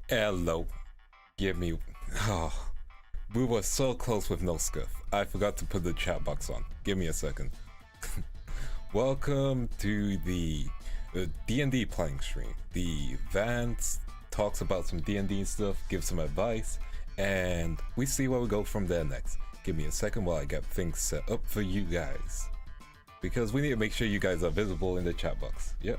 Hello. Give me. Oh, we were so close with no scuff. I forgot to put the chat box on. Give me a second. Welcome to the D&D Planning stream. The Vance talks about some D&D stuff, gives some advice, and we see where we go from there next. Give me a second while I get things set up for you guys, because we need to make sure you guys are visible in the chat box. Yep.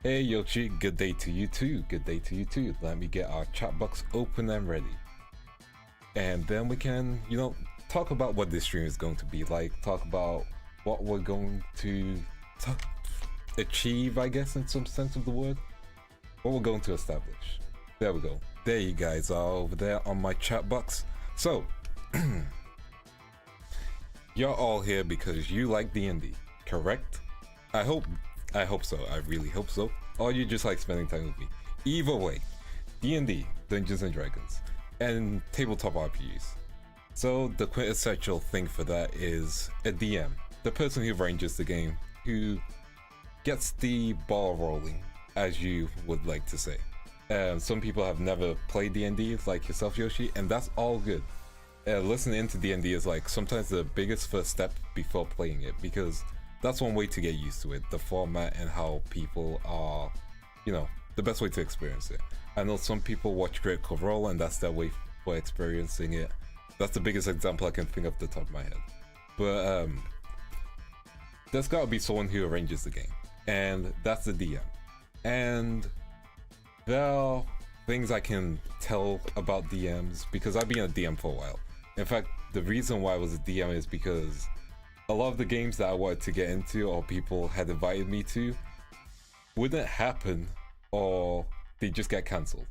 Hey Yoshi, good day to you too. Good day to you too. Let me get our chat box open and ready. And then we can, talk about what this stream is going to be like. Talk about what we're going to achieve, I guess, in some sense of the word. What we're going to establish. There we go. There you guys are over there on my chat box. So, you're all here because you like D&D, correct? I hope so. I really hope so. Or you just like spending time with me. Either way, D&D, Dungeons and Dragons, and tabletop RPGs. So the quintessential thing for that is a DM, the person who arranges the game, who gets the ball rolling, as you would like to say. Some people have never played D&D, like yourself, Yoshi, and that's all good. Listening to D&D is like sometimes the biggest first step before playing it, because that's one way to get used to it, the format and how people are, the best way to experience it. I know some people watch Critical Role and that's their way for experiencing it. That's the biggest example I can think of at the top of my head. But there's gotta be someone who arranges the game, and that's the DM. And there are things I can tell about DMs because I've been a DM for a while. In fact, the reason why I was a DM is because a lot of the games that I wanted to get into or people had invited me to wouldn't happen, or they just get cancelled,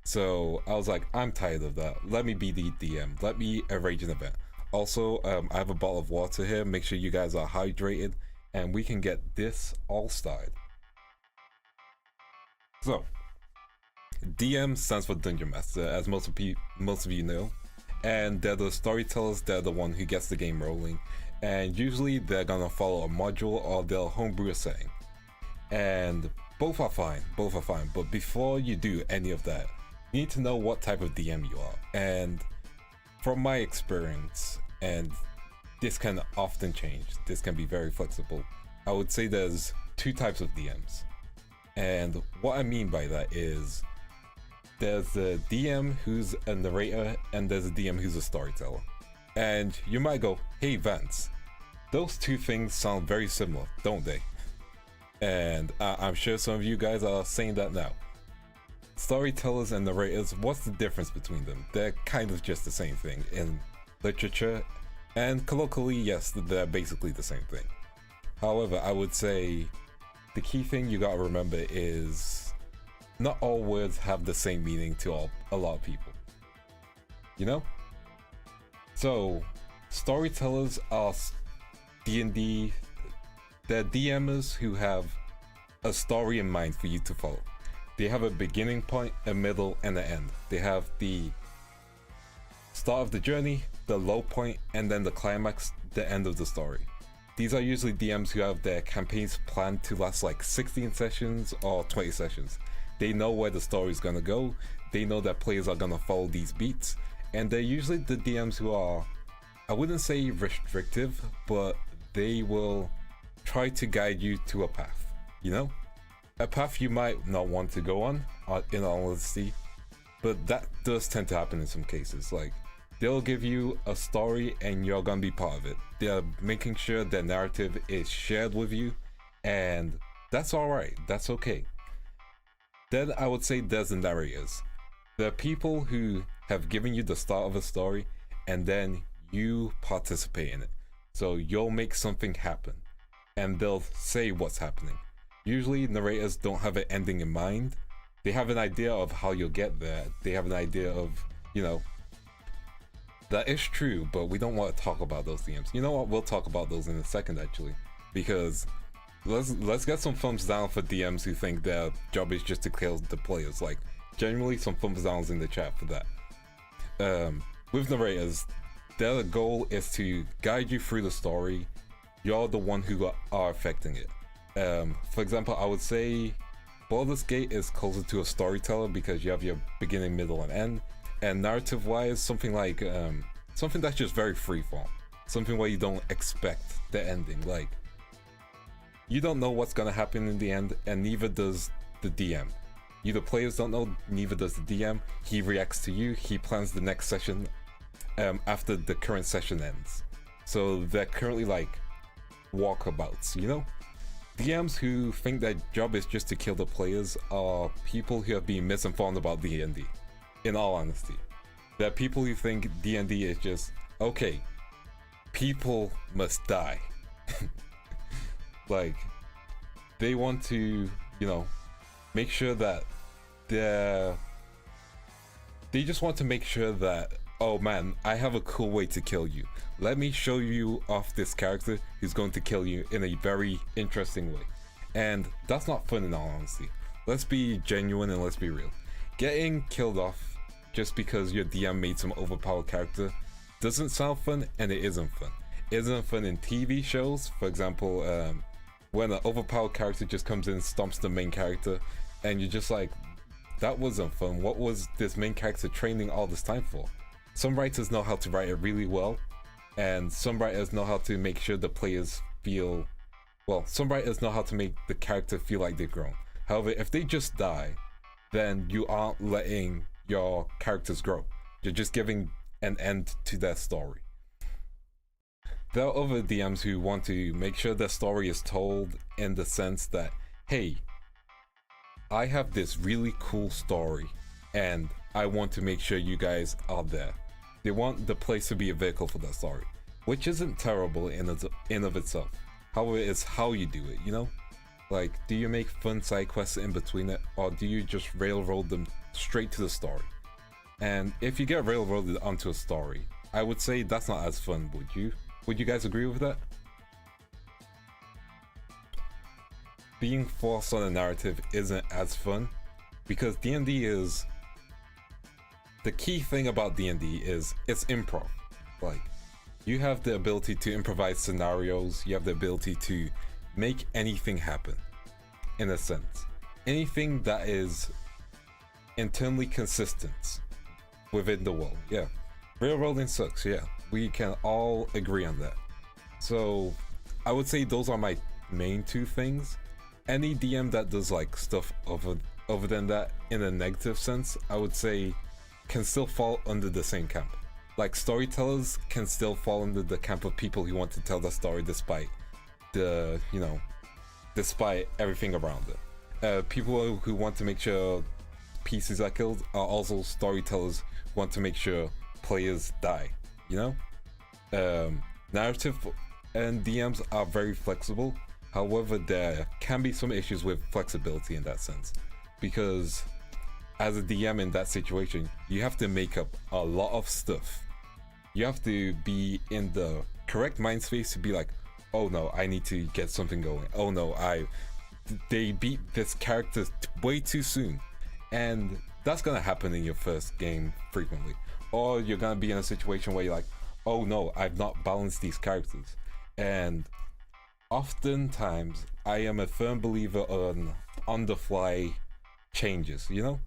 So I was like, I'm tired of that. Let me be the DM. Let me arrange an event. Also, I have a bottle of water here. Make sure you guys are hydrated and we can get this all started. So, DM stands for Dungeon Master, as most of you know. And they're the storytellers. They're the one who gets the game rolling. And usually they're gonna follow a module or they'll homebrew a setting. And both are fine, but before you do any of that, you need to know what type of DM you are. And from my experience, and this can often change, this can be very flexible, I would say there's two types of DMs. And what I mean by that is there's a DM who's a narrator and there's a DM who's a storyteller. And you might go, hey Vance, those two things sound very similar, don't they? And I'm sure some of you guys are saying that now. Storytellers and narrators, what's the difference between them? They're kind of just the same thing in literature, and colloquially, yes, they're basically the same thing. However, I would say the key thing you gotta remember is not all words have the same meaning to a lot of people. So, storytellers are D&D, they're DMers who have a story in mind for you to follow. They have a beginning point, a middle, and an end. They have the start of the journey, the low point, and then the climax, the end of the story. These are usually DMs who have their campaigns planned to last like 16 sessions or 20 sessions. They know where the story is gonna go, they know that players are gonna follow these beats, and they're usually the DMs who are, I wouldn't say restrictive, but they will try to guide you to a path, A path you might not want to go on, in all honesty, but that does tend to happen in some cases. Like, they'll give you a story and you're gonna be part of it. They're making sure their narrative is shared with you, and that's alright, that's okay. Then I would say there's the narrators. There are people who have given you the start of a story and then you participate in it. So you'll make something happen and they'll say what's happening. Usually narrators don't have an ending in mind. They have an idea of how you'll get there. They have an idea of, that is true, but we don't want to talk about those DMs. You know what? We'll talk about those in a second, actually, because let's get some thumbs down for DMs who think their job is just to kill the players. Like, genuinely, some thumbs downs in the chat for that. With narrators, their goal is to guide you through the story. You're the one who are affecting it. For example, I would say Baldur's Gate is closer to a storyteller because you have your beginning, middle, and end. And narrative-wise, something like something that's just very freeform, something where you don't expect the ending. Like, you don't know what's gonna happen in the end, and neither does the DM. You the players don't know, neither does the DM. He reacts to you. He plans the next session after the current session ends. So they're currently like walkabouts, you know? DMs who think their job is just to kill the players are people who have been misinformed about D&D, in all honesty. There are people who think D&D is just, okay, people must die. Like, they want to, you know, make sure that they just want to make sure that, oh man, I have a cool way to kill you. Let me show you off this character who's going to kill you in a very interesting way. And that's not fun in all honesty. Let's be genuine and let's be real. Getting killed off just because your DM made some overpowered character doesn't sound fun, and it isn't fun. It isn't fun in TV shows, for example, when an overpowered character just comes in and stomps the main character, and you're just like, that wasn't fun. What was this main character training all this time for? Some writers know how to write it really well, and some writers know how to make sure the players feel, well, some writers know how to make the character feel like they've grown. However, if they just die, then you aren't letting your characters grow. You're just giving an end to their story. There are other DMs who want to make sure their story is told in the sense that, hey, I have this really cool story and I want to make sure you guys are there. They want the place to be a vehicle for that story, which isn't terrible in of itself. However, it's how you do it, you know? Like, do you make fun side quests in between it, or do you just railroad them straight to the story? And if you get railroaded onto a story, I would say that's not as fun, would you? Would you guys agree with that? Being forced on a narrative isn't as fun because D&D is... The key thing about D&D is it's improv. Like, you have the ability to improvise scenarios, you have the ability to make anything happen, in a sense. Anything that is internally consistent within the world, yeah. Railroading sucks, yeah. We can all agree on that. So, I would say those are my main two things. Any DM that does like stuff other than that in a negative sense, I would say can still fall under the same camp. Like, storytellers can still fall under the camp of people who want to tell the story despite the, you know, despite everything around it. People who want to make sure PCs are killed are also storytellers who want to make sure players die, you know? Narrative and DMs are very flexible. However, there can be some issues with flexibility in that sense, because as a DM in that situation, you have to make up a lot of stuff. You have to be in the correct mind space to be like, oh no, I need to get something going. Oh no, they beat this character way too soon. And that's gonna happen in your first game frequently. Or you're gonna be in a situation where you're like, oh no, I've not balanced these characters. And oftentimes, I am a firm believer on the fly changes, you know?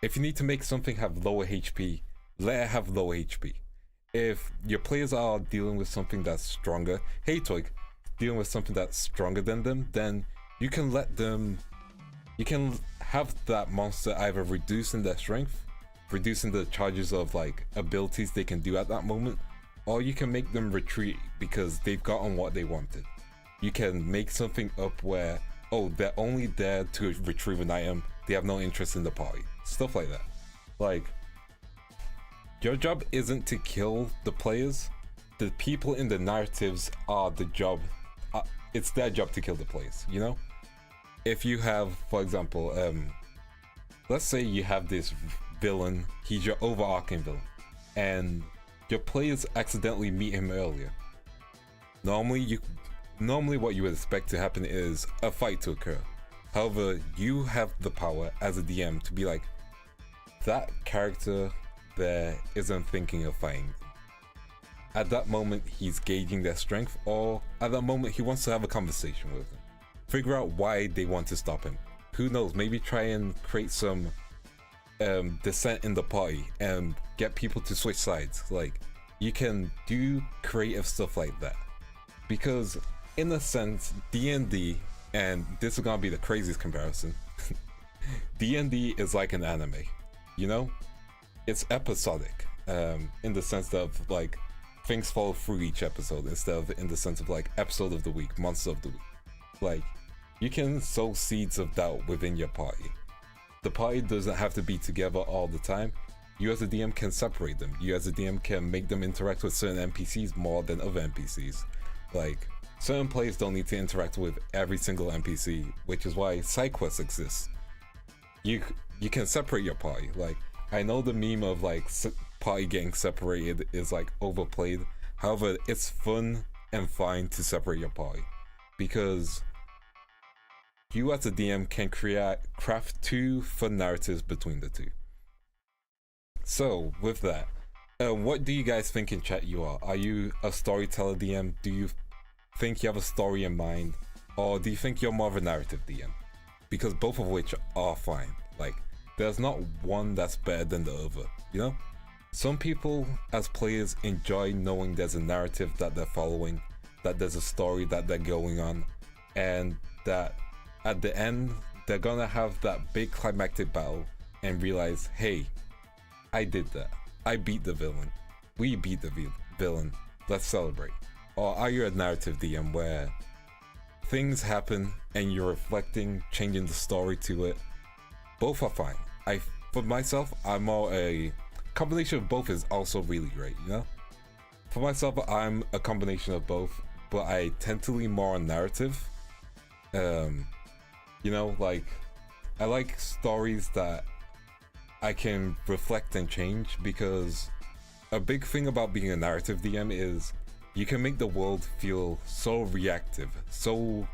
If you need to make something have lower HP, let it have lower HP. If your players are dealing with something that's stronger, hey Toik, dealing with something that's stronger than them, then you can let them, you can have that monster either reducing their strength, reducing the charges of like abilities they can do at that moment, or you can make them retreat because they've gotten what they wanted. You can make something up where, oh, they're only there to retrieve an item, they have no interest in the party. Stuff like that. Like, your job isn't to kill the players. The people in the narratives are the job. It's their job to kill the players, you know? If you have, for example, let's say you have this villain, he's your overarching villain, and your players accidentally meet him earlier. Normally what you would expect to happen is a fight to occur. However, you have the power as a DM to be like, that character there isn't thinking of fighting. At that moment, he's gauging their strength, or at that moment, he wants to have a conversation with them. Figure out why they want to stop him. who knows, maybe try and create some dissent in the party and get people to switch sides. Like, you can do creative stuff like that, because in a sense, D&D, and this is gonna be the craziest comparison, D&D is like an anime, you know? It's episodic, in the sense of like things follow through each episode instead of in the sense of like episode of the week, monster of the week. Like, you can sow seeds of doubt within your party. The party doesn't have to be together all the time. You as a DM can separate them. You as a DM can make them interact with certain NPCs more than other NPCs. Like, certain players don't need to interact with every single NPC, which is why side quests exist. You can separate your party. Like, I know the meme of like party getting separated is like overplayed. However, it's fun and fine to separate your party, because you as a DM can craft two fun narratives between the two. So with that, what do you guys think in chat you are? Are you a storyteller DM? Do you think you have a story in mind? Or do you think you're more of a narrative DM? Because both of which are fine. Like, there's not one that's better than the other, you know? Some people as players enjoy knowing there's a narrative that they're following, that there's a story that they're going on, and that at the end they're gonna have that big climactic battle and realize, hey, I did that. I beat the villain. We beat the villain. Let's celebrate. Or are you a narrative DM where things happen and you're reflecting, changing the story to it? Both are fine. For myself, I'm more a combination of both is also really great, you know? For myself, I'm a combination of both, but I tend to lean more on narrative. You know, like, I like stories that I can reflect and change, because a big thing about being a narrative DM is you can make the world feel so reactive, so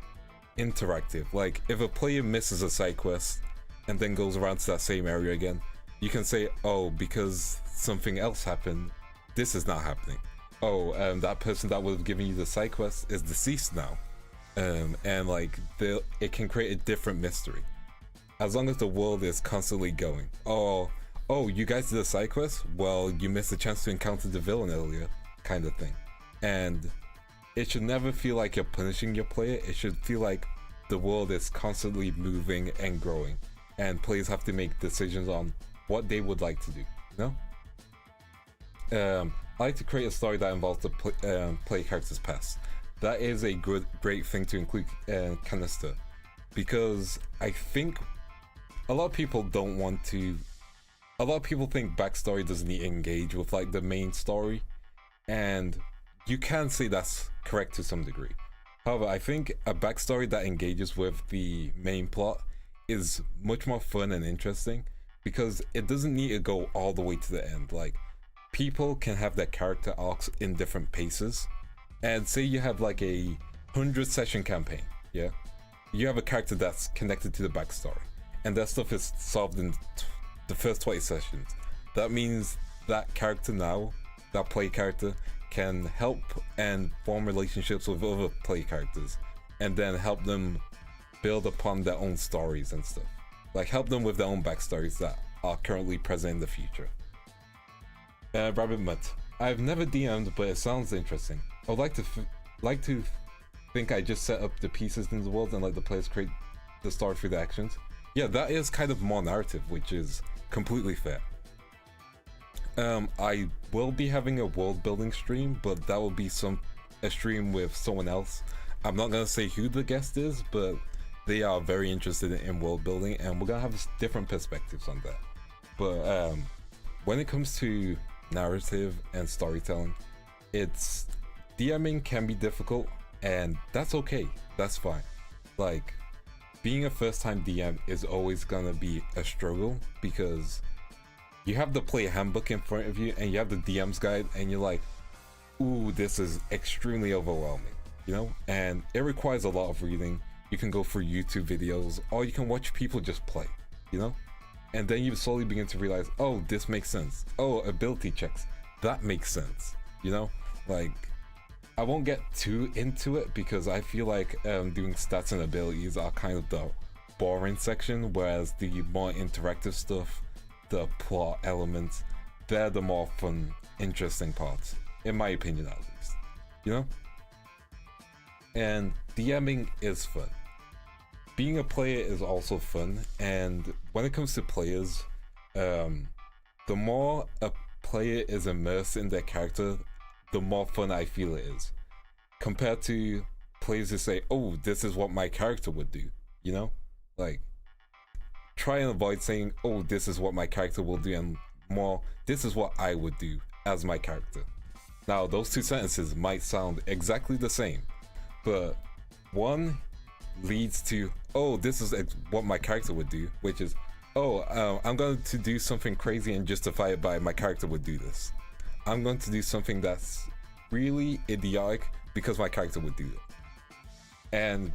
interactive. Like, if a player misses a side quest and then goes around to that same area again, you can say, oh, because something else happened, this is not happening. Oh, that person that would have given you the side quest is deceased now. And like, it can create a different mystery as long as the world is constantly going. Oh, you guys did a side quest? Well, you missed a chance to encounter the villain earlier, kind of thing. And it should never feel like you're punishing your player. It should feel like the world is constantly moving and growing, and players have to make decisions on what they would like to do, you know? I like to create a story that involves the player character's past. That is a great thing to include canister, because I think a lot of people don't want to. A lot of people think backstory doesn't engage with like the main story, and you can say that's correct to some degree. However, I think a backstory that engages with the main plot is much more fun and interesting, because it doesn't need to go all the way to the end. Like, people can have their character arcs in different paces. And say you have like a 100-session campaign, yeah? You have a character that's connected to the backstory, and that stuff is solved in the first 20 sessions. That means that character now, that play character, can help and form relationships with other play characters, and then help them build upon their own stories and stuff. Like, help them with their own backstories that are currently present in the future. Rabbit Mutt. I've never DM'd, but it sounds interesting. I would like to think I just set up the pieces in the world and let the players create the story through the actions. Yeah, that is kind of more narrative, which is completely fair. I will be having a world building stream, but that will be a stream with someone else. I'm not gonna say who the guest is, but they are very interested in world building, and we're gonna have different perspectives on that. But when it comes to narrative and storytelling, DMing can be difficult, and that's okay. That's fine. Like, being a first-time DM is always gonna be a struggle, because you have the player handbook in front of you and you have the DM's guide, and you're like, ooh, this is extremely overwhelming, you know? And it requires a lot of reading. You can go through YouTube videos, or you can watch people just play, you know? And then you slowly begin to realize, oh, this makes sense. Oh, ability checks, that makes sense, you know? Like, I won't get too into it, because I feel like doing stats and abilities are kind of the boring section, whereas the more interactive stuff, the plot elements, they're the more fun, interesting parts, in my opinion at least. You know? And DMing is fun. Being a player is also fun, and when it comes to players, the more a player is immersed in their character, the more fun I feel it is. Compared to players who say, oh, this is what my character would do, you know? Like, try and avoid saying, oh, this is what my character will do, and more, this is what I would do as my character. Now, those two sentences might sound exactly the same, but one leads to, oh, this is what my character would do, which is, oh, I'm going to do something crazy and justify it by my character would do this. I'm going to do something that's really idiotic because my character would do it. And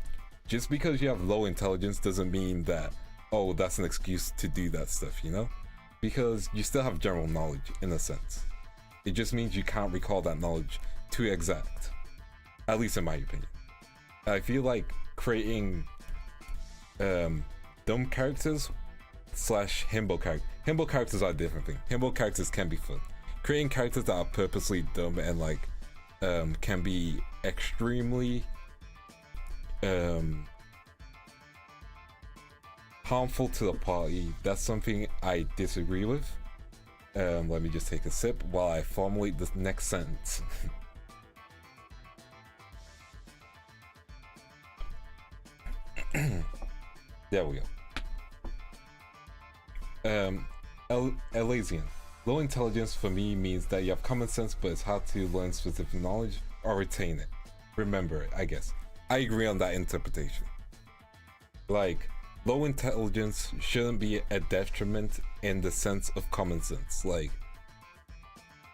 just because you have low intelligence doesn't mean that, oh, that's an excuse to do that stuff, you know? Because you still have general knowledge in a sense. It just means you can't recall that knowledge too exact. At least in my opinion. I feel like creating dumb characters / himbo characters. Himbo characters are a different thing. Himbo characters can be fun. Creating characters that are purposely dumb and like can be extremely harmful to the party, that's something I disagree with. Let me just take a sip while I formulate the next sentence. There we go. Elazian. Low intelligence for me means that you have common sense, but it's hard to learn specific knowledge or retain it. Remember it, I guess. I agree on that interpretation. Like, low intelligence shouldn't be a detriment in the sense of common sense. Like,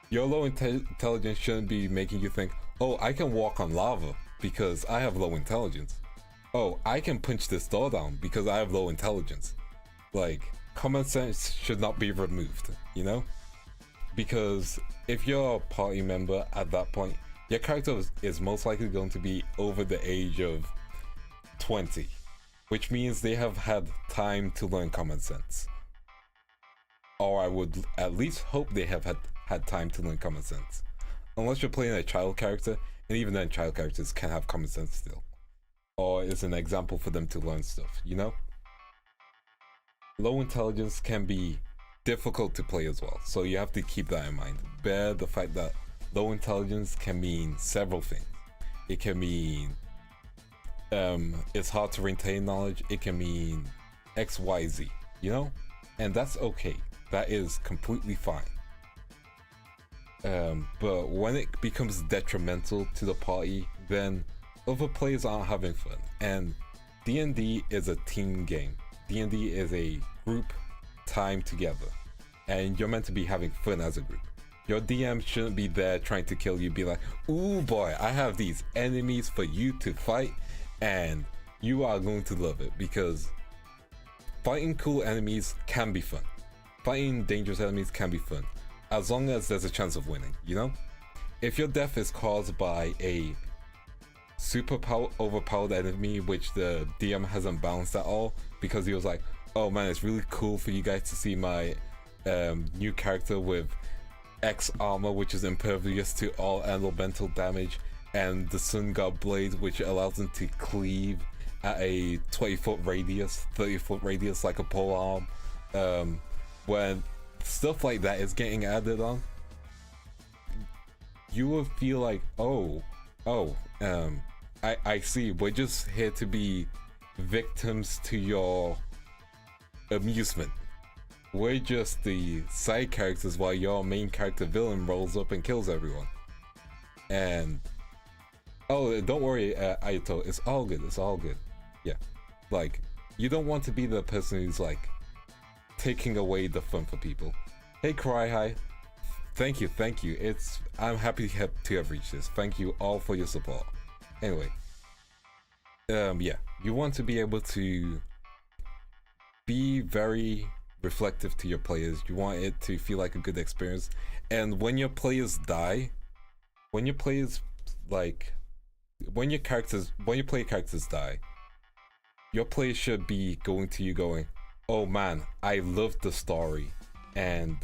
your low intelligence shouldn't be making you think, oh, I can walk on lava because I have low intelligence. Oh, I can punch this door down because I have low intelligence. Like, common sense should not be removed, you know? Because if you're a party member at that point, your character is most likely going to be over the age of 20, which means they have had time to learn common sense. Or I would at least hope they have had time to learn common sense. Unless you're playing a child character, and even then child characters can have common sense still. Or it's an example for them to learn stuff, you know? Low intelligence can be difficult to play as well, so you have to keep that in mind. Bear the fact that low intelligence can mean several things. It can mean it's hard to retain knowledge. It can mean XYZ, you know? And that's okay. That is completely fine. But when it becomes detrimental to the party, then other players aren't having fun. And D&D is a team game. D&D is a group time together. And you're meant to be having fun as a group. Your DM shouldn't be there trying to kill you, be like, ooh boy, I have these enemies for you to fight, and you are going to love it, because fighting cool enemies can be fun. Fighting dangerous enemies can be fun, as long as there's a chance of winning, you know? If your death is caused by a super overpowered enemy, which the DM hasn't balanced at all, because he was like, oh man, it's really cool for you guys to see my new character with X armor, which is impervious to all elemental damage, and the Sun God Blade, which allows them to cleave at a 20-foot radius, 30-foot radius, like a pole arm. When stuff like that is getting added on, you will feel like, I see, we're just here to be victims to your amusement. We're just the side characters while your main character villain rolls up and kills everyone. And oh, don't worry, Ayato, it's all good, it's all good. Yeah, like, you don't want to be the person who's like taking away the fun for people. Hey Cry High, thank you. I'm happy to have reached this. Thank you all for your support. Anyway, yeah, you want to be able to be very reflective to your players. You want it to feel like a good experience. And when your players die, when your player characters die, your players should be going to you going, oh man, I love the story, and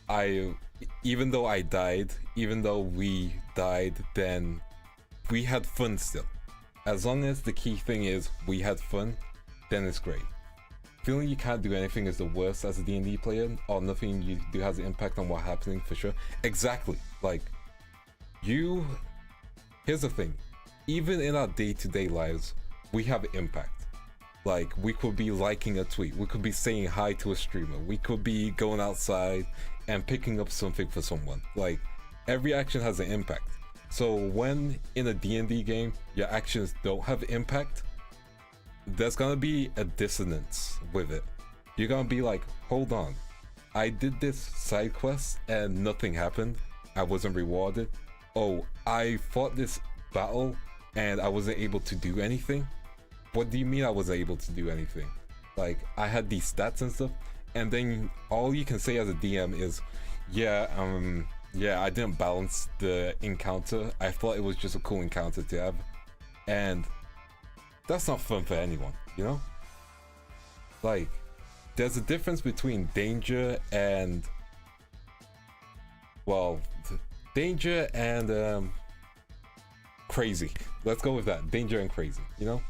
I, even though I died, even though we died, then we had fun still. As long as the key thing is we had fun, then it's great. Feeling you can't do anything is the worst as a D&D player, or nothing you do has an impact on what's happening, for sure. Exactly. Like, here's the thing. Even in our day-to-day lives, we have impact. Like, we could be liking a tweet, we could be saying hi to a streamer, we could be going outside and picking up something for someone. Like, every action has an impact. So when in a D&D game, your actions don't have impact, there's gonna be a dissonance with it. You're gonna be like, hold on, I did this side quest and nothing happened, I wasn't rewarded. Oh, I fought this battle and I wasn't able to do anything. What do you mean I wasn't able to do anything? Like, I had these stats and stuff, and then all you can say as a DM is, yeah, I didn't balance the encounter. I thought it was just a cool encounter to have, and that's not fun for anyone, you know? Like, there's a difference between danger and, well, danger and crazy. Let's go with that. Danger and crazy, you know?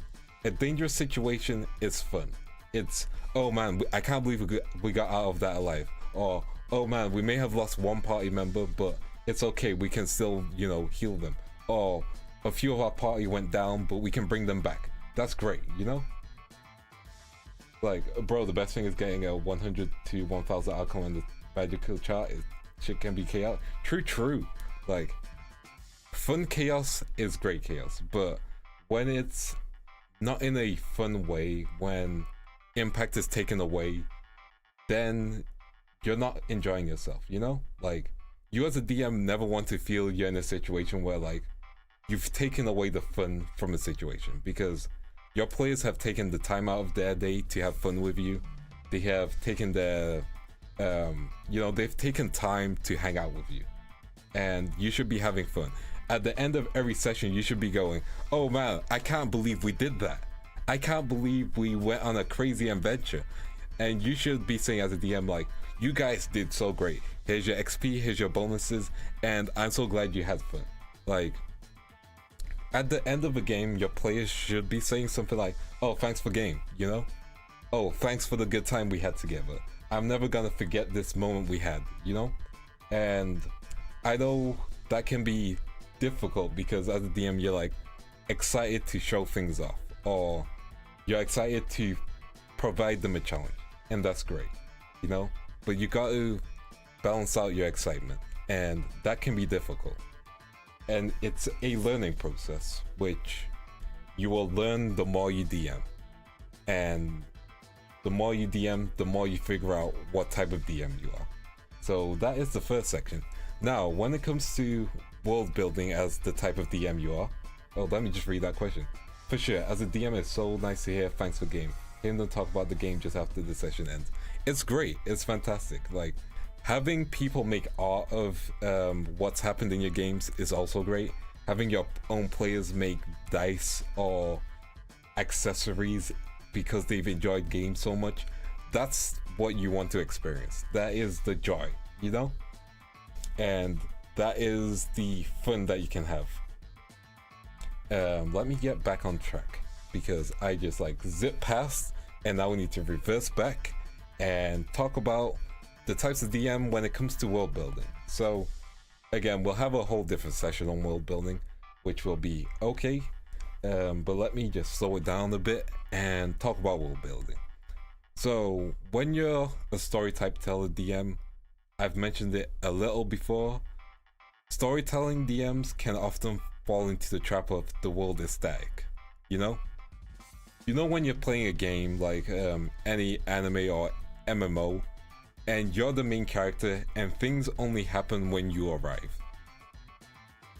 A dangerous situation is fun. It's, oh man, I can't believe we got out of that alive. Or, oh man, we may have lost one party member, but it's okay, we can still, you know, heal them. Or a few of our party went down, but we can bring them back. That's great, you know? Like, bro, the best thing is getting a 100 to 1000 outcome on the magical chart. Shit can be chaos. True. Like, fun chaos is great chaos, but when it's not in a fun way, when impact is taken away, then you're not enjoying yourself, you know? Like, you as a DM never want to feel you're in a situation where, like, you've taken away the fun from a situation, because your players have taken the time out of their day to have fun with you. They have taken their, you know, they've taken time to hang out with you, and you should be having fun. At the end of every session, you should be going, oh man, I can't believe we did that. I can't believe we went on a crazy adventure. And you should be saying as a DM, like, you guys did so great. Here's your XP, here's your bonuses, and I'm so glad you had fun. Like, at the end of a game, your players should be saying something like, oh, thanks for game, you know? Oh, thanks for the good time we had together. I'm never gonna forget this moment we had, you know? And I know that can be difficult because as a DM, you're like excited to show things off, or you're excited to provide them a challenge, and that's great, you know? But you got to balance out your excitement, and that can be difficult. And it's a learning process, which you will learn the more you DM. And the more you DM, the more you figure out what type of DM you are. So that is the first section. Now, when it comes to world building as the type of DM you are, oh, let me just read that question. For sure, as a DM, it's so nice to hear thanks for game. Hearing them talk about the game just after the session ends. It's great, it's fantastic. Like, having people make art of what's happened in your games is also great. Having your own players make dice or accessories because they've enjoyed games so much, that's what you want to experience. That is the joy, you know? And that is the fun that you can have. Let me get back on track because I just like zip past, and now we need to reverse back and talk about the types of DM when it comes to world building. So again, we'll have a whole different session on world building, which will be okay, but let me just slow it down a bit and talk about world building. So when you're a story type teller DM, I've mentioned it a little before, storytelling DMs can often fall into the trap of the world is static, you know? You know when you're playing a game like any anime or MMO, and you're the main character and things only happen when you arrive.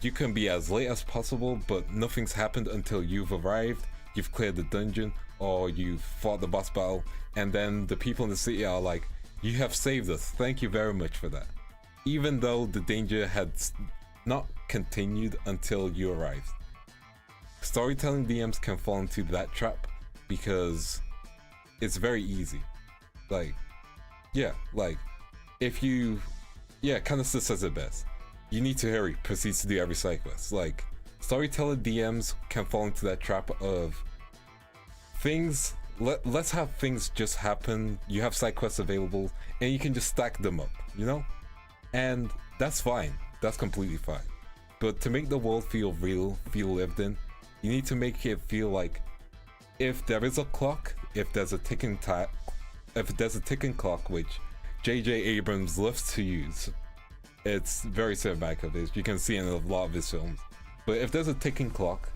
You can be as late as possible, but nothing's happened until you've arrived, you've cleared the dungeon, or you've fought the boss battle, and then the people in the city are like, you have saved us, thank you very much for that. Even though the danger had not continued until you arrived. Storytelling DMs can fall into that trap because it's very easy. Like, yeah, like if you, yeah, Canister says it best. You need to hurry, proceeds to do every side quest. Like, storyteller DMs can fall into that trap of things. Let's have things just happen. You have side quests available, and you can just stack them up, you know? And that's fine. That's completely fine. But to make the world feel real, feel lived in, you need to make it feel like if there is a clock, if there's a ticking clock, which J.J. Abrams loves to use. It's very cinematic of this. You can see in a lot of his films. But if there's a ticking clock,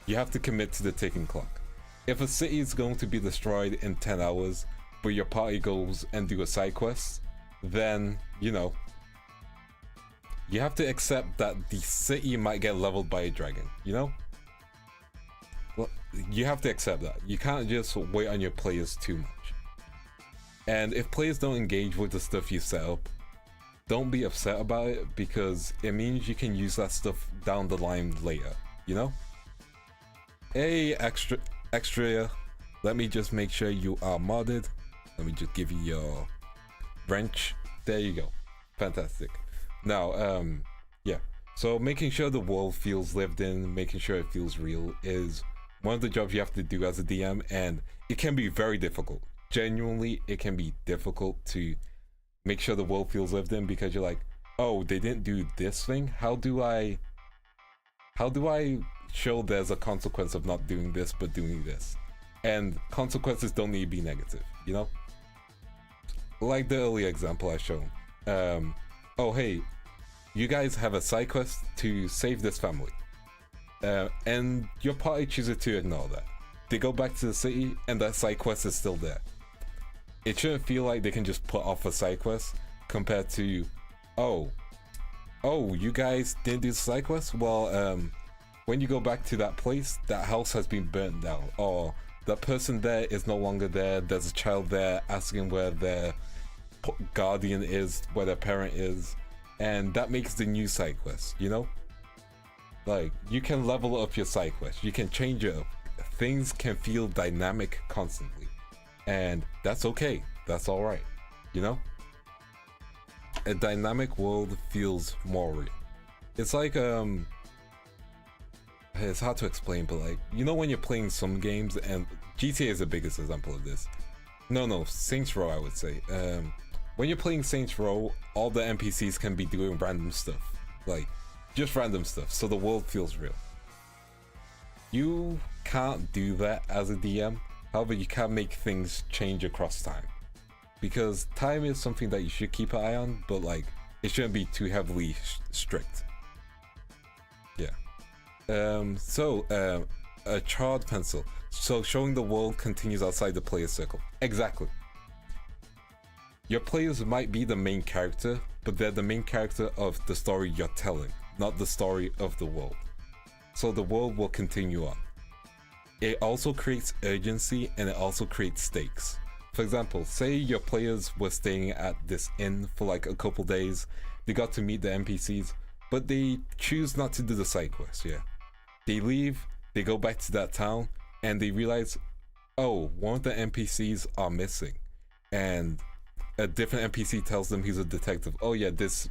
you have to commit to the ticking clock. If a city is going to be destroyed in 10 hours, but your party goes and do a side quest, then, you know, you have to accept that the city might get leveled by a dragon, you know? Well, you have to accept that. You can't just wait on your players too much. And if players don't engage with the stuff you set up, don't be upset about it, because it means you can use that stuff down the line later, you know? Hey, extra, let me just make sure you are modded. Let me just give you your wrench. There you go. Fantastic. Now, yeah, so making sure the world feels lived in, making sure it feels real is one of the jobs you have to do as a DM, and it can be very difficult. Genuinely, it can be difficult to make sure the world feels lived in, because you're like, oh, they didn't do this thing? How do I show there's a consequence of not doing this but doing this? And consequences don't need to be negative, you know? Like the earlier example I shown. Oh hey, you guys have a side quest to save this family, and your party chooses to ignore that. They go back to the city and that side quest is still there. It shouldn't feel like they can just put off a side quest compared to, oh, you guys didn't do the side quest? Well, when you go back to that place, that house has been burnt down, or that person there is no longer there. There's a child there asking where their guardian is, where their parent is, and that makes the new side quest, you know? Like, you can level up your side quest, you can change it up. Things can feel dynamic constantly, and that's okay, that's alright, you know? A dynamic world feels more real. It's like, it's hard to explain, but like, you know when you're playing some games, and GTA is the biggest example of this. No, Saints Row, I would say. When you're playing Saints Row, all the NPCs can be doing random stuff. Like, just random stuff, so the world feels real. You can't do that as a DM, however you can make things change across time. Because time is something that you should keep an eye on, but like, it shouldn't be too heavily strict. Yeah. A charred pencil. So showing the world continues outside the player circle. Exactly. Your players might be the main character, but they're the main character of the story you're telling, not the story of the world. So the world will continue on. It also creates urgency, and it also creates stakes. For example, say your players were staying at this inn for like a couple days, they got to meet the NPCs, but they choose not to do the side quest, yeah. They leave, they go back to that town, and they realize, oh, one of the NPCs are missing. And a different NPC tells them he's a detective. Oh yeah, this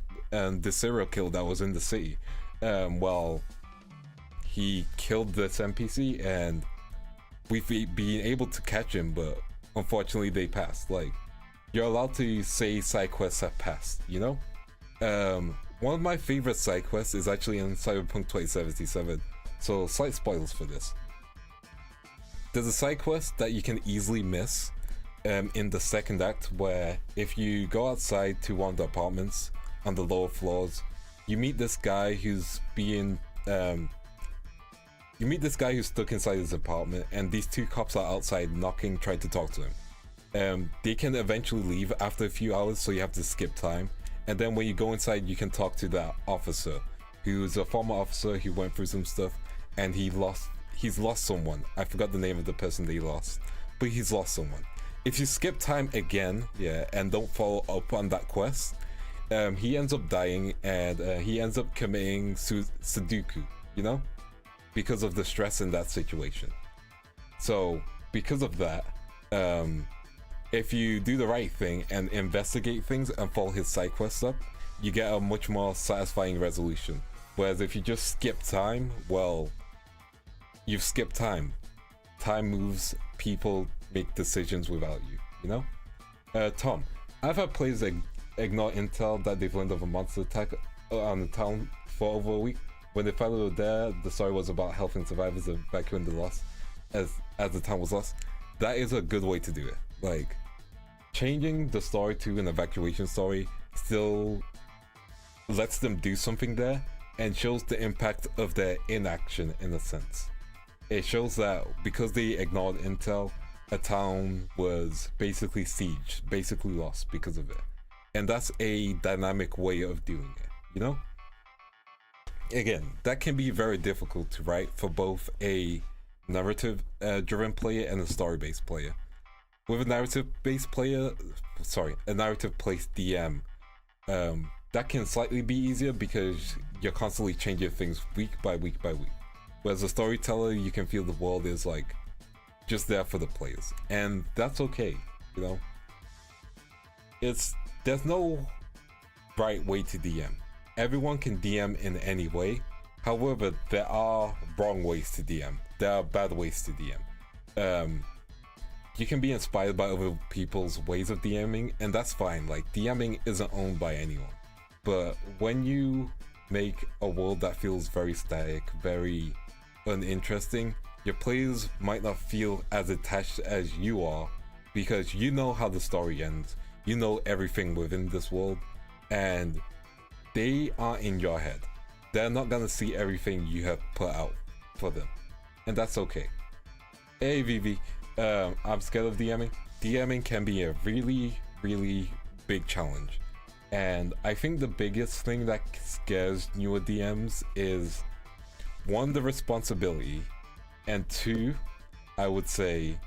serial killer that was in the city, well, he killed this NPC, and we've been able to catch him, but unfortunately they passed. Like, you're allowed to say side quests have passed, you know? One of my favorite side quests is actually in Cyberpunk 2077, so slight spoilers for this. There's a side quest that you can easily miss in the second act, where if you go outside to one of the apartments on the lower floors, you meet this guy who's stuck inside his apartment, and these two cops are outside knocking, trying to talk to him. They can eventually leave after a few hours, so you have to skip time. And then when you go inside, you can talk to that officer, who's a former officer who went through some stuff, and he's lost someone. I forgot the name of the person they lost, but he's lost someone. If you skip time again, yeah, and don't follow up on that quest, he ends up dying, and he ends up committing Sudoku, you know? Because of the stress in that situation. So because of that, if you do the right thing and investigate things and follow his side quests up, you get a much more satisfying resolution. Whereas if you just skip time, well, you've skipped time. Time moves, people make decisions without you, you know? Tom, I've had players ignore intel that they've learned of a monster attack on the town for over a week. When they finally were there, the story was about helping survivors evacuate the loss as the town was lost. That is a good way to do it. Like, changing the story to an evacuation story still lets them do something there and shows the impact of their inaction in a sense. It shows that because they ignored intel, a town was basically sieged, basically lost because of it. And that's a dynamic way of doing it, you know? Again, that can be very difficult to write for both a narrative driven player and a story-based player. With a narrative-based player, a narrative-placed DM, that can slightly be easier because you're constantly changing things week by week by week. Whereas a storyteller, you can feel the world is like just there for the players, and that's okay, you know. There's no right way to DM. Everyone can DM in any way. However, there are wrong ways to DM. There are bad ways to DM. You can be inspired by other people's ways of DMing, and that's fine. Like, DMing isn't owned by anyone. But when you make a world that feels very static, very uninteresting, your players might not feel as attached as you are because you know how the story ends. You know everything within this world, and they are in your head. They're not gonna see everything you have put out for them, and that's okay. Hey Vivi, I'm scared of DMing. DMing can be a really, really big challenge, and I think the biggest thing that scares newer DMs is, one, the responsibility, and two, I would say,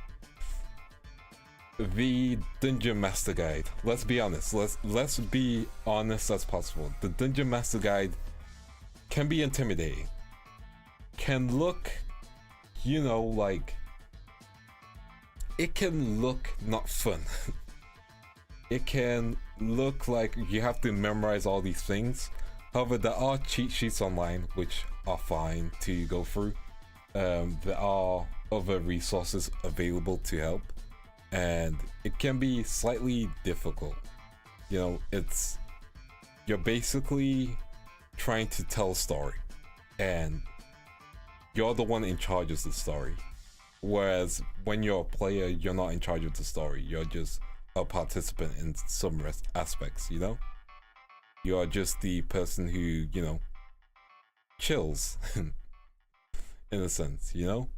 the Dungeon Master Guide. Let's be honest. Let's be honest as possible. The Dungeon Master Guide can be intimidating. Can look, you know, like, it can look not fun. It can look like you have to memorize all these things. However, there are cheat sheets online which are fine to go through. There are other resources available to help, and it can be slightly difficult. You know, you're basically trying to tell a story, and you're the one in charge of the story. Whereas when you're a player, you're not in charge of the story. You're just a participant in some aspects, you know? You are just the person who, you know, chills in a sense, you know?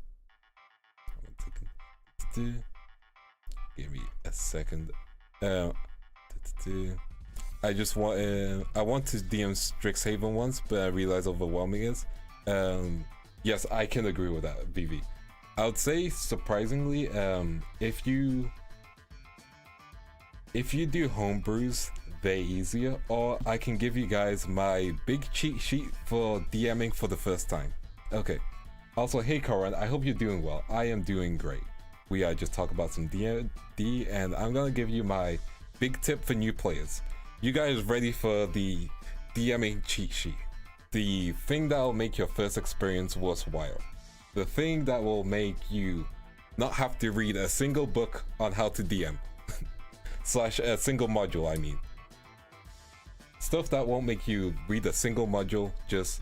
Give me a second. I want to DM Strixhaven once, but I realize overwhelming is. Yes, I can agree with that, Vivi. I would say, surprisingly, if you do homebrews, they're easier, or I can give you guys my big cheat sheet for DMing for the first time. Okay. Also, hey Corin, I hope you're doing well. I am doing great. We just talk about some D&D, and I'm gonna give you my big tip for new players. You guys ready for the DMing cheat sheet? The thing that will make your first experience worthwhile. The thing that will make you not have to read a single book on how to DM. / a single module, I mean. Stuff that won't make you read a single module, just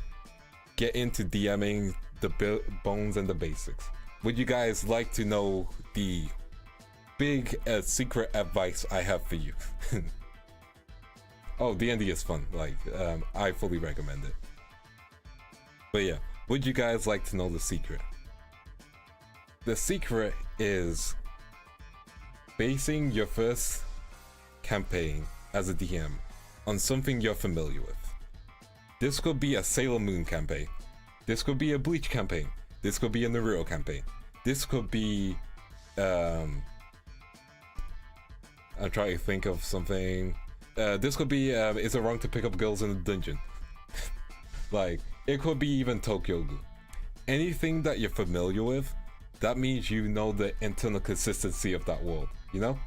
get into DMing, the bones and the basics. Would you guys like to know the big secret advice I have for you? Oh, D&D is fun. Like, I fully recommend it. But yeah, would you guys like to know the secret? The secret is basing your first campaign as a DM on something you're familiar with. This could be a Sailor Moon campaign. This could be a Bleach campaign. This could be a Naruto campaign. This could be I'm trying to think of something. This could be is it wrong to pick up girls in a dungeon? Like, it could be even Tokyo Ghoul. Anything that you're familiar with, that means you know the internal consistency of that world, you know?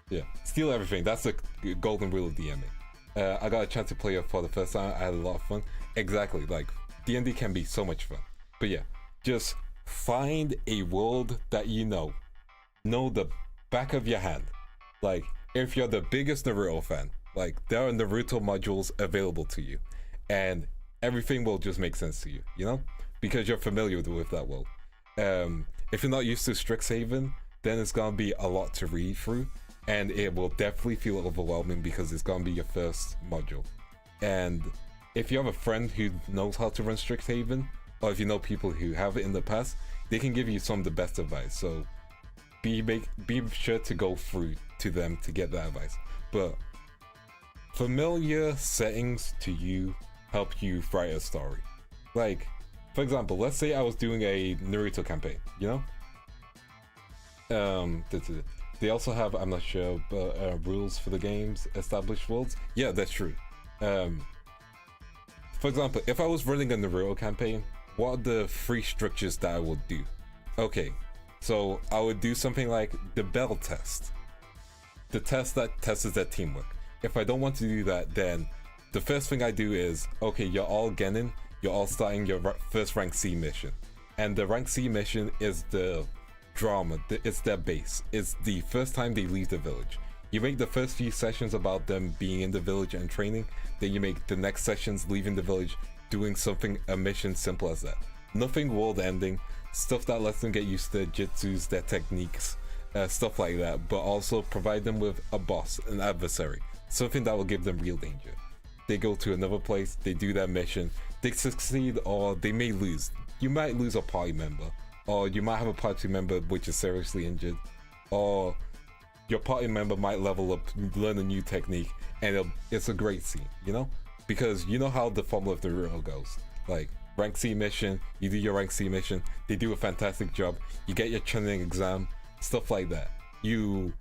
Yeah, steal everything. That's the golden rule of DMing. I got a chance to play it for the first time. I had a lot of fun. Exactly, like D&D can be so much fun. But yeah, just find a world that you know the back of your hand. Like if you're the biggest Naruto fan, like there are Naruto modules available to you, and everything will just make sense to you, you know, because you're familiar with that world. If you're not used to Strixhaven, then it's gonna be a lot to read through, and it will definitely feel overwhelming because it's gonna be your first module. And if you have a friend who knows how to run Strixhaven, or if you know people who have it in the past, they can give you some of the best advice. So be sure to go through to them to get that advice. But familiar settings to you help you write a story. Like, for example, let's say I was doing a Naruto campaign, you know? They also have, I'm not sure, but rules for the game's established worlds. Yeah, that's true. For example, if I was running a Naruto campaign, what are the 3 structures that I would do? Okay, so I would do something like the bell test. The test that tests their teamwork. If I don't want to do that, then the first thing I do is, okay, you're all Genin, you're all starting your first rank C mission. And the rank C mission is the drama, it's their base. It's the first time they leave the village. You make the first few sessions about them being in the village and training, then you make the next sessions leaving the village, doing something, a mission simple as that. Nothing world ending, stuff that lets them get used to their jutsus, their techniques, stuff like that, but also provide them with a boss, an adversary, something that will give them real danger. They go to another place, they do their mission, they succeed or they may lose. You might lose a party member, or you might have a party member which is seriously injured, or your party member might level up, learn a new technique, and it's a great scene, you know? Because you know how the formula of the Naruto goes. Like, rank C mission, you do your rank C mission, they do a fantastic job, you get your Chunin exam, stuff like that. You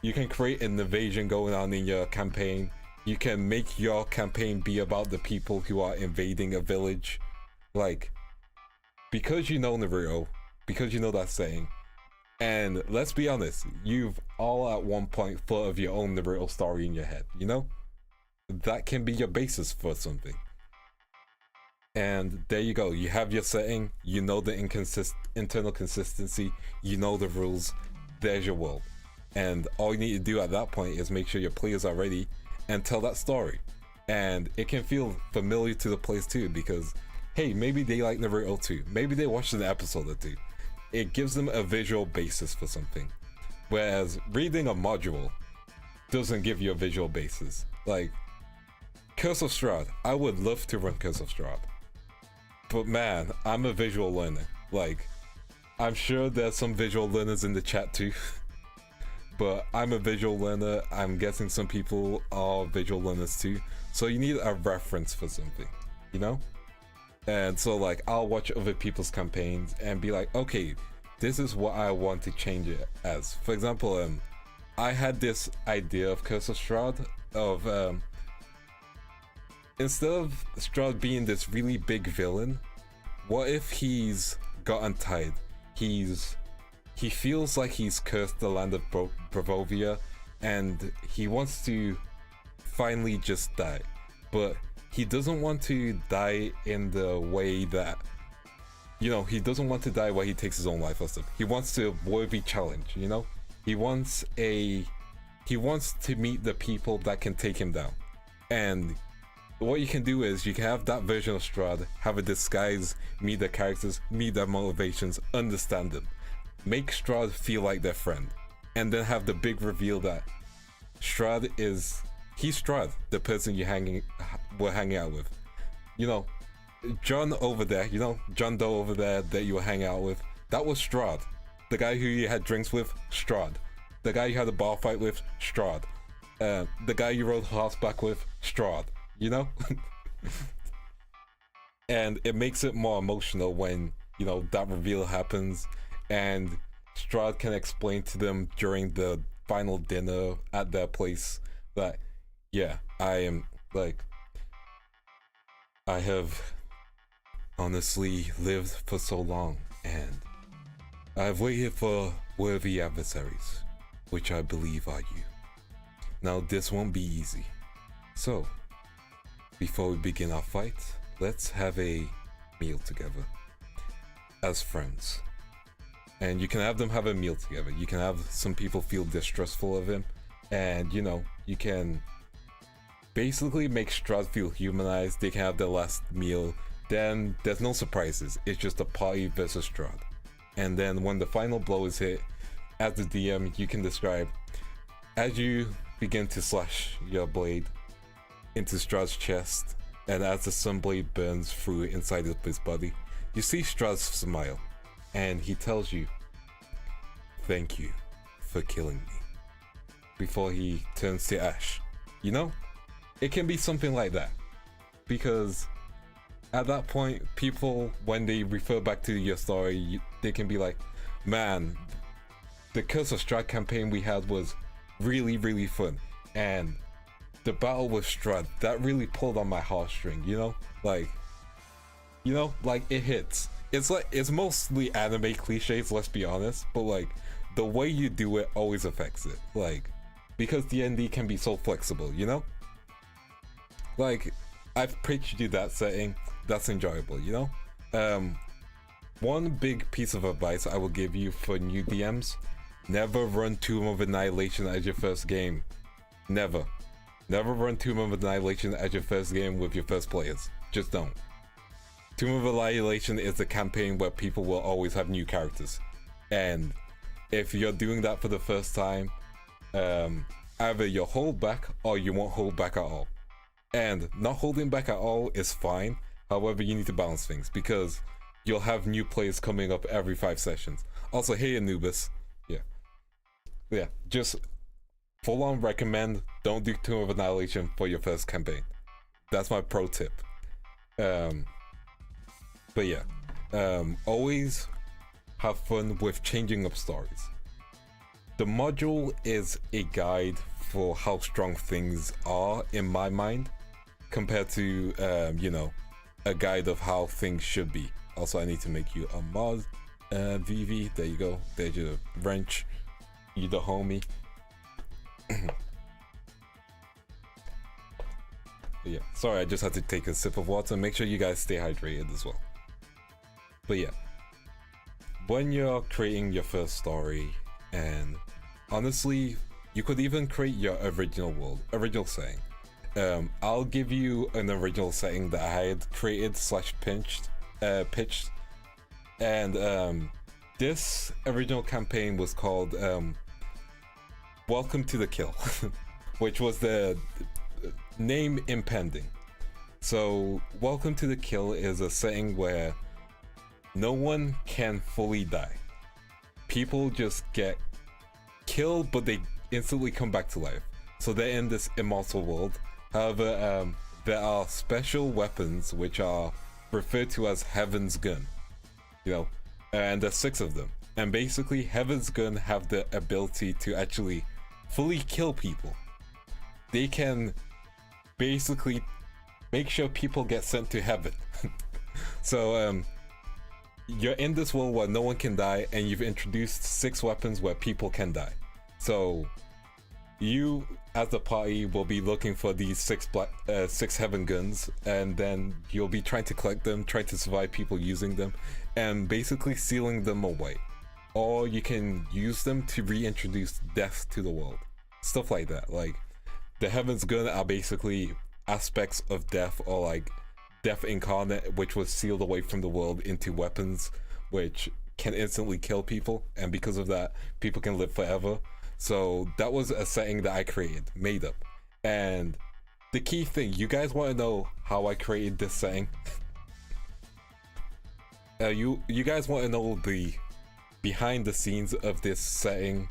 can create an invasion going on in your campaign. You can make your campaign be about the people who are invading a village. Like, because you know Naruto, because you know that saying, and let's be honest, you've all at one point thought of your own Naruto story in your head, you know? That can be your basis for something. And there you go, you have your setting, you know the internal consistency, you know the rules, there's your world. And all you need to do at that point is make sure your players are ready and tell that story. And it can feel familiar to the players too, because hey, maybe they like Naruto too, maybe they watched an episode or two. It gives them a visual basis for something. Whereas reading a module doesn't give you a visual basis. Like, Curse of Strahd, I would love to run Curse of Strahd. But man, I'm a visual learner. Like, I'm sure there's some visual learners in the chat too. But I'm a visual learner. I'm guessing some people are visual learners too. So you need a reference for something, you know? And so like, I'll watch other people's campaigns and be like, okay, this is what I want to change it as. For example, I had this idea of Curse of Strahd of, instead of Strahd being this really big villain, what if he's got untied? He feels like he's cursed the land of Bravovia, and he wants to finally just die. But he doesn't want to die in the way that, you know, he doesn't want to die where he takes his own life or stuff. He wants a worthy challenge, you know? He wants to meet the people that can take him down. And what you can do is you can have that version of Strahd, have a disguise, meet the characters, meet their motivations, understand them. Make Strahd feel like their friend. And then have the big reveal that Strahd he's Strahd, the person we're hanging out with. You know, John over there, you know, John Doe over there that you were hanging out with, that was Strahd. The guy who you had drinks with, Strahd. The guy you had a bar fight with, Strahd. The guy you rode horseback with, Strahd. You know? And it makes it more emotional when, you know, that reveal happens and Strahd can explain to them during the final dinner at their place that, yeah, I have honestly lived for so long and I have waited for worthy adversaries, which I believe are you. Now this won't be easy. So, before we begin our fight, let's have a meal together. As friends. And you can have them have a meal together. You can have some people feel distrustful of him. And, you know, you can basically make Strahd feel humanized. They can have their last meal. Then there's no surprises. It's just a party versus Strahd. And then when the final blow is hit, as the DM, you can describe, as you begin to slash your blade into Strahd's chest, and as the sunblade burns through inside of his body, you see Strahd smile, and he tells you, "Thank you for killing me," before he turns to ash. You know, it can be something like that, because at that point, people, when they refer back to your story, they can be like, "Man, the Curse of Strahd campaign we had was really, really fun, and the battle with Strahd, that really pulled on my heartstring," you know? Like, it hits. It's like, it's mostly anime cliches, let's be honest, but like, the way you do it always affects it. Like, because D&D can be so flexible, you know? Like, I've pitched you that setting, that's enjoyable, you know? One big piece of advice I will give you for new DMs, never run Tomb of Annihilation as your first game. Never. Never run Tomb of Annihilation as your first game with your first players. Just don't. Tomb of Annihilation is a campaign where people will always have new characters. And if you're doing that for the first time, either you'll hold back or you won't hold back at all. And not holding back at all is fine. However, you need to balance things because you'll have new players coming up every 5 sessions. Also, hey Anubis. Yeah, just full on recommend don't do Tomb of Annihilation for your first campaign. That's my pro tip. But yeah, always have fun with changing up stories. The module is a guide for how strong things are in my mind compared to, you know, a guide of how things should be. Also, I need to make you a mod. VV, there you go. There's your wrench. You the homie. Yeah, sorry, I just had to take a sip of water. Make sure you guys stay hydrated as well. But yeah, when you're creating your first story, and honestly, you could even create your original world, original setting. I'll give you an original setting that I had created / pitched, and this original campaign was called Welcome to the Kill, which was the name impending. So Welcome to the Kill is a setting where no one can fully die. People just get killed, but they instantly come back to life. So they're in this immortal world. However, there are special weapons which are referred to as Heaven's Gun, you know, and there's 6 of them. And basically, Heaven's Gun have the ability to actually fully kill people. They can basically make sure people get sent to heaven. So you're in this world where no one can die, and you've introduced 6 weapons where people can die. So you as the party will be looking for these 6 Heaven Guns, and then you'll be trying to collect them, trying to survive people using them, and basically sealing them away. Or you can use them to reintroduce death to the world. Stuff like that. Like, the Heaven's Gun are basically aspects of death, or like death incarnate, which was sealed away from the world into weapons which can instantly kill people, and because of that, people can live forever. So that was a setting that I created, made up. And the key thing, you guys want to know how I created this setting? You guys want to know the behind the scenes of this setting?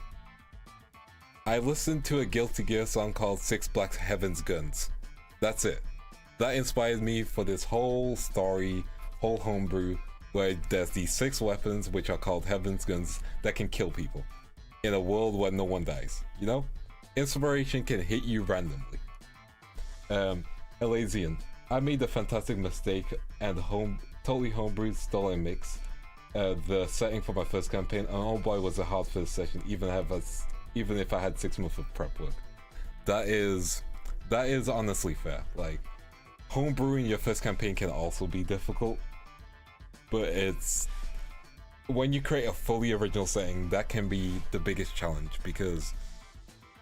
I listened to a Guilty Gear song called 6 Black Heaven's Guns. That's it. That inspired me for this whole story, whole homebrew, where there's these 6 weapons which are called Heaven's Guns that can kill people in a world where no one dies, you know? Inspiration can hit you randomly. Elysian, I made a fantastic mistake and totally homebrewed stolen mix. the setting for my first campaign, and oh boy, was it hard for the session, even if I had 6 months of prep work. That is honestly fair. Like, homebrewing your first campaign can also be difficult, but it's when you create a fully original setting, that can be the biggest challenge, because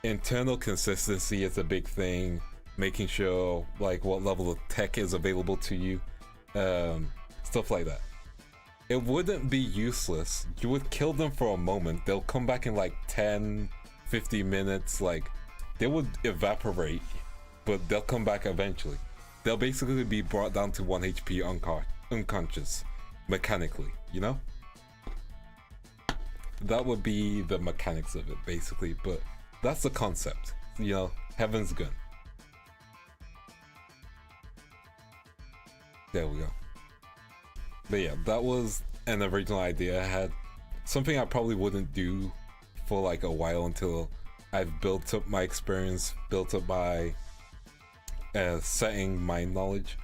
internal consistency is a big thing, making sure like what level of tech is available to you, stuff like that. It wouldn't be useless. You would kill them for a moment, they'll come back in like 10-50 minutes, like they would evaporate, but they'll come back eventually. They'll basically be brought down to 1 HP unconscious mechanically, you know? That would be the mechanics of it basically, but that's the concept, you know. Heaven's Gun. There we go. But yeah, that was an original idea I had. Something I probably wouldn't do for like a while until I've built up my experience, built up my setting, my knowledge.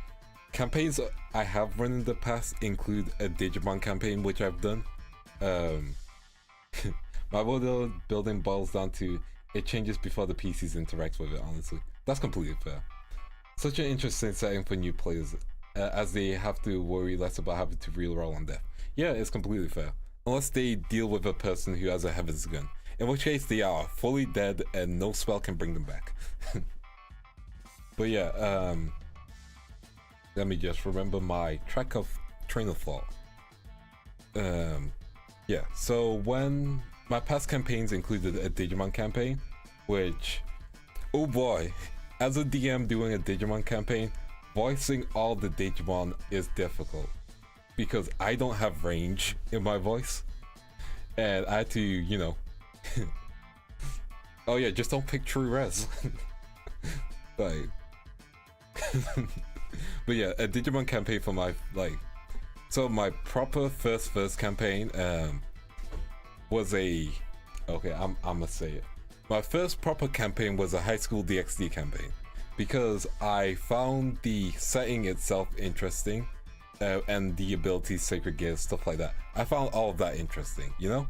Campaigns I have run in the past include a Digimon campaign, which I've done. My world building boils down to it changes before the PCs interact with it, honestly. That's completely fair. Such an interesting setting for new players, as they have to worry less about having to reroll on death. Yeah, it's completely fair. Unless they deal with a person who has a Heaven's Gun, in which case they are fully dead and no spell can bring them back. But yeah, let me just remember my train of thought. Yeah, so when my past campaigns included a Digimon campaign, which, oh boy, as a DM doing a Digimon campaign, voicing all the Digimon is difficult because I don't have range in my voice, and I had to, you know, oh yeah, just don't pick true res. Like, but yeah, a Digimon campaign for my so my proper first campaign was a, okay, I'm gonna say it. My first proper campaign was a high school DxD campaign, because I found the setting itself interesting, and the abilities, sacred gears, stuff like that. I found all of that interesting, you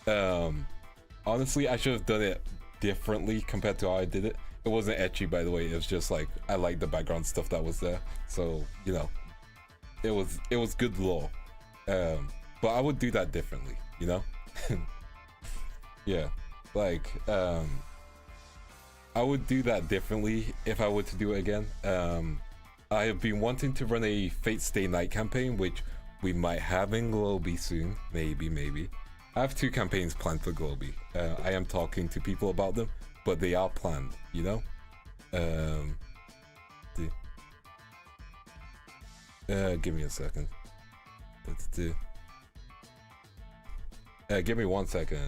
know? Honestly, I should have done it differently compared to how I did it. It wasn't ecchi, by the way, it was just like, I liked the background stuff that was there. So, you know, it was good lore. But I would do that differently, you know? Yeah, like, I would do that differently if I were to do it again. I have been wanting to run a Fate Stay Night campaign, which we might have in Globie soon. Maybe. I have 2 campaigns planned for Globie. I am talking to people about them, but they are planned, you know? Give me a second. Let's do. Give me 1 second.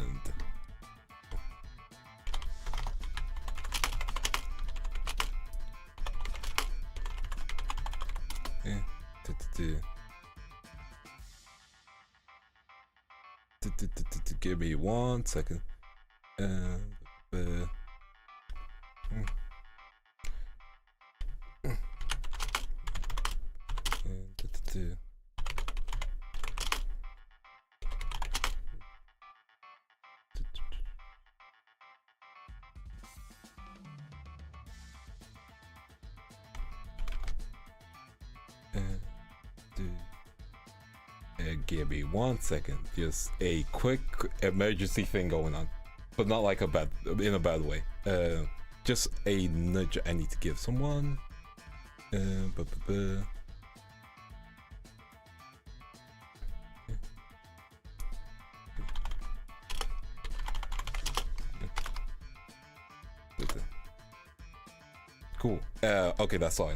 Give me 1 second. Give me 1 second. Just a quick emergency thing going on, but not like in a bad way. Just a nudge I need to give someone. Cool. Okay, that's all.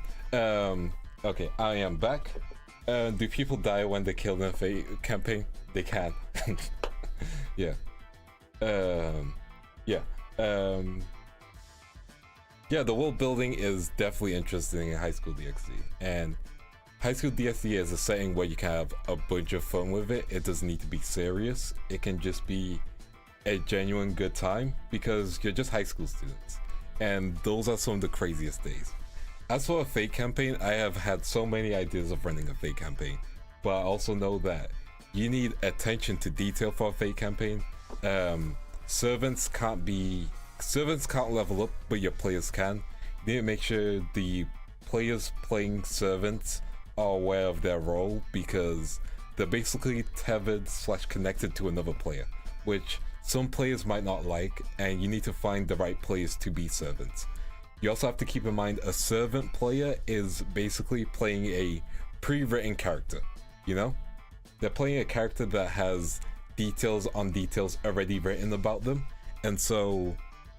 Okay, I am back. Do people die when they kill in a Fate campaign? They can. Yeah. Yeah. Yeah, the world building is definitely interesting in High School DxD. And High School DxD is a setting where you can have a bunch of fun with it. It doesn't need to be serious. It can just be a genuine good time because you're just high school students. And those are some of the craziest days. As for a Fate campaign, I have had so many ideas of running a Fate campaign, but I also know that you need attention to detail for a Fate campaign. Servants can't level up, but your players can. You need to make sure the players playing servants are aware of their role, because they're basically tethered / connected to another player, which some players might not like, and you need to find the right players to be servants. You also have to keep in mind a servant player is basically playing a pre-written character, you know? They're playing a character that has details on details already written about them, and so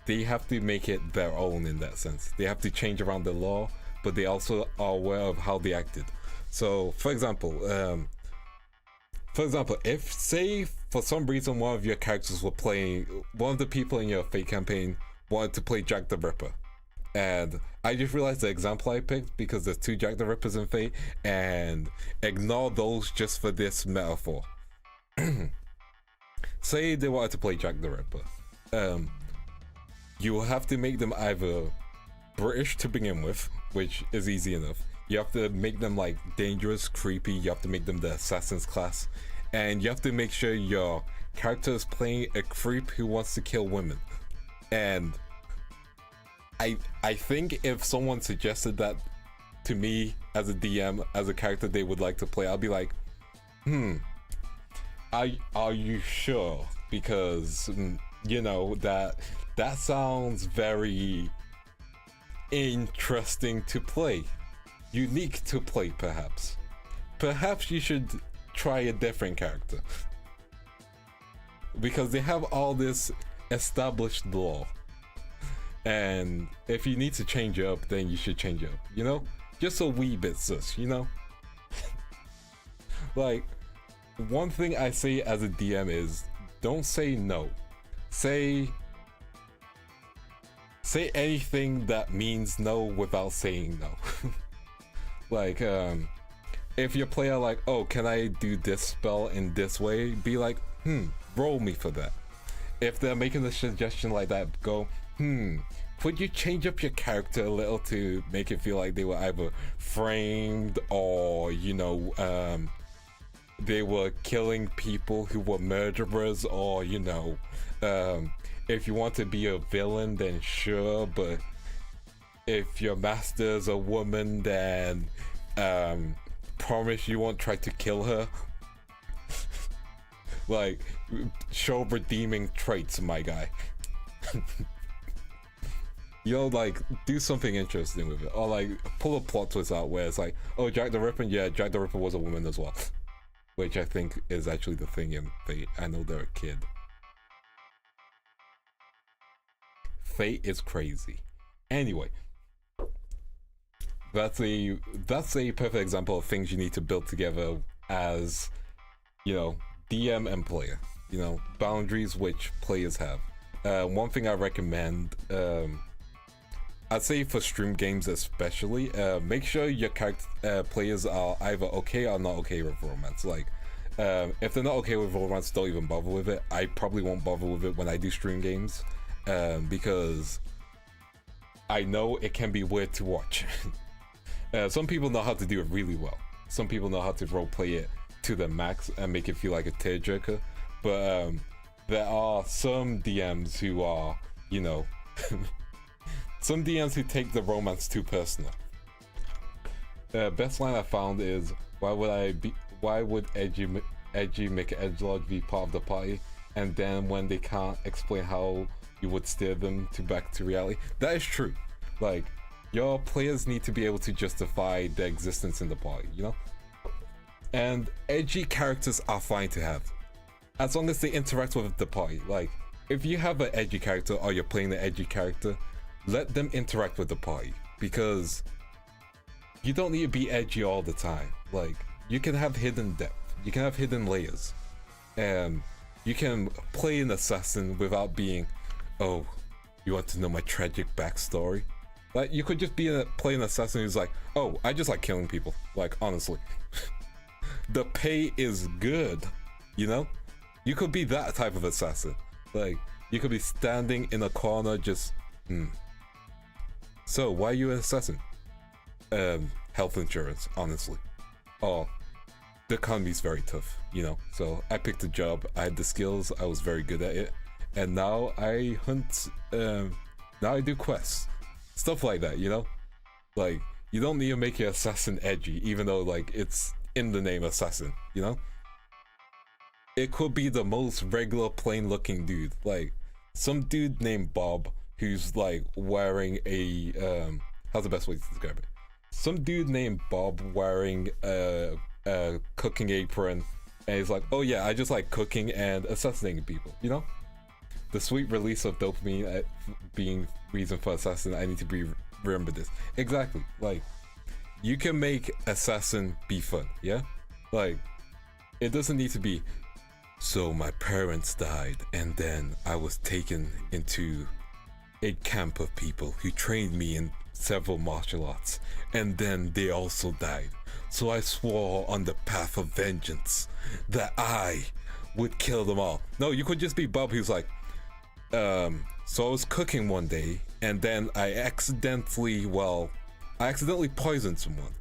they have to make it their own in that sense. They have to change around the law, but they also are aware of how they acted. So, for example, if, say, for some reason one of your characters were playing, one of the people in your Fate campaign wanted to play Jack the Ripper, and I just realized the example I picked because there's 2 Jack the Rippers in Fate, and ignore those just for this metaphor. Say they wanted to play Jack the Ripper. You will have to make them either British to begin with, which is easy enough. You have to make them like dangerous, creepy. You have to make them the assassin's class, and you have to make sure your character is playing a creep who wants to kill women. And I think if someone suggested that to me as a DM, as a character they would like to play, I'll be like, are you sure? Because you know, that sounds very interesting to play, unique to play. Perhaps you should try a different character, because they have all this established law, and if you need to change it up, then you should change it up, you know, just a wee bit, sus, you know. Like, one thing I say as a DM is, don't say no. Say anything that means no without saying no. Like, if your player like, oh, can I do this spell in this way? Be like, roll me for that. If they're making a suggestion like that, go, could you change up your character a little to make it feel like they were either framed or, you know, they were killing people who were murderers, or, you know, if you want to be a villain, then sure, but if your master's a woman, then promise you won't try to kill her. Like, show redeeming traits, my guy. You know, like, do something interesting with it, or like pull a plot twist out where it's like, oh, Jack the Ripper, yeah, Jack the Ripper was a woman as well. Which I think is actually the thing in Fate. I know they're a kid. Fate is crazy. Anyway, that's a perfect example of things you need to build together as, you know, DM and player. You know, boundaries which players have. One thing I recommend, I'd say for stream games especially, make sure your players are either okay or not okay with romance. Like, if they're not okay with romance, don't even bother with it. I probably won't bother with it when I do stream games, because I know it can be weird to watch. Some people know how to do it really well. Some people know how to roleplay it to the max and make it feel like a tearjerker. But there are some DMs who are, you know, some DMs who take the romance too personal. Best line I found is, why would Edgy make Edgelord be part of the party, and then when they can't explain how you would steer them back to reality? That is true. Like, your players need to be able to justify their existence in the party, you know? And edgy characters are fine to have, as long as they interact with the party. Like, if you have an edgy character or you're playing an edgy character, let them interact with the party, because you don't need to be edgy all the time. Like, you can have hidden depth, you can have hidden layers, and you can play an assassin without being, oh, you want to know my tragic backstory? Like, you could just play an assassin who's like, oh, I just like killing people. Like, honestly. The pay is good, you know? You could be that type of assassin. Like, you could be standing in a corner just, So, why are you an assassin? Health insurance, honestly. Or, the economy's very tough, you know. So I picked a job, I had the skills, I was very good at it, and now I hunt. Now I do quests, stuff like that, you know. Like, you don't need to make your assassin edgy, even though like it's in the name assassin, you know. It could be the most regular plain looking dude, like some dude named Bob who's like wearing a how's the best way to describe it? Some dude named Bob wearing a cooking apron, and he's like, oh yeah, I just like cooking and assassinating people, you know. The sweet release of dopamine being reason for assassin. I need to remember this. Exactly. Like, you can make assassin be fun, yeah? Like, it doesn't need to be, so my parents died and then I was taken into a camp of people who trained me in several martial arts, and then they also died. So I swore on the path of vengeance that I would kill them all. No, you could just be Bob who's like, so I was cooking one day and then I accidentally poisoned someone,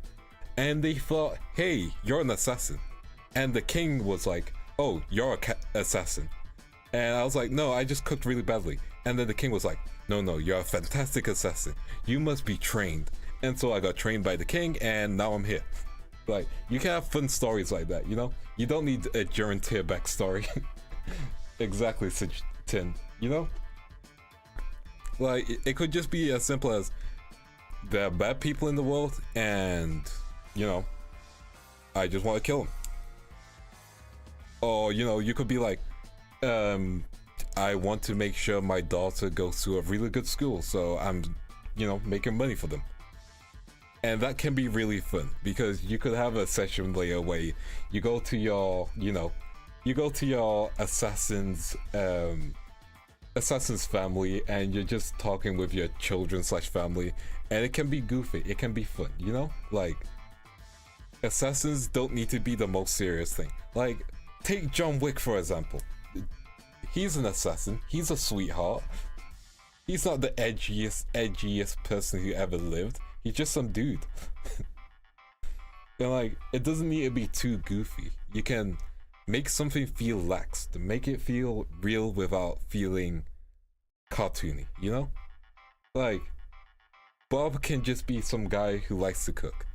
and they thought, hey, you're an assassin. And the king was like, oh, you're a assassin. And I was like, no, I just cooked really badly. And then the king was like, no, you're a fantastic assassin, you must be trained. And so I got trained by the king, and now I'm here. Like, you can have fun stories like that, you know. You don't need a Tier backstory. Exactly, such tin, you know. Like, it could just be as simple as there are bad people in the world, and you know, I just want to kill them. Or, you know, you could be like, I want to make sure my daughter goes to a really good school, so I'm, you know, making money for them. And that can be really fun, because you could have a session later where you go to your, you know, you go to your assassin's family, and you're just talking with your children / family, and it can be goofy, it can be fun, you know. Like, assassins don't need to be the most serious thing. Like, take John Wick for example. He's an assassin, he's a sweetheart, he's not the edgiest person who ever lived, he's just some dude. And like, it doesn't need to be too goofy. You can make something feel lax, to make it feel real without feeling cartoony, you know? Like, Bob can just be some guy who likes to cook.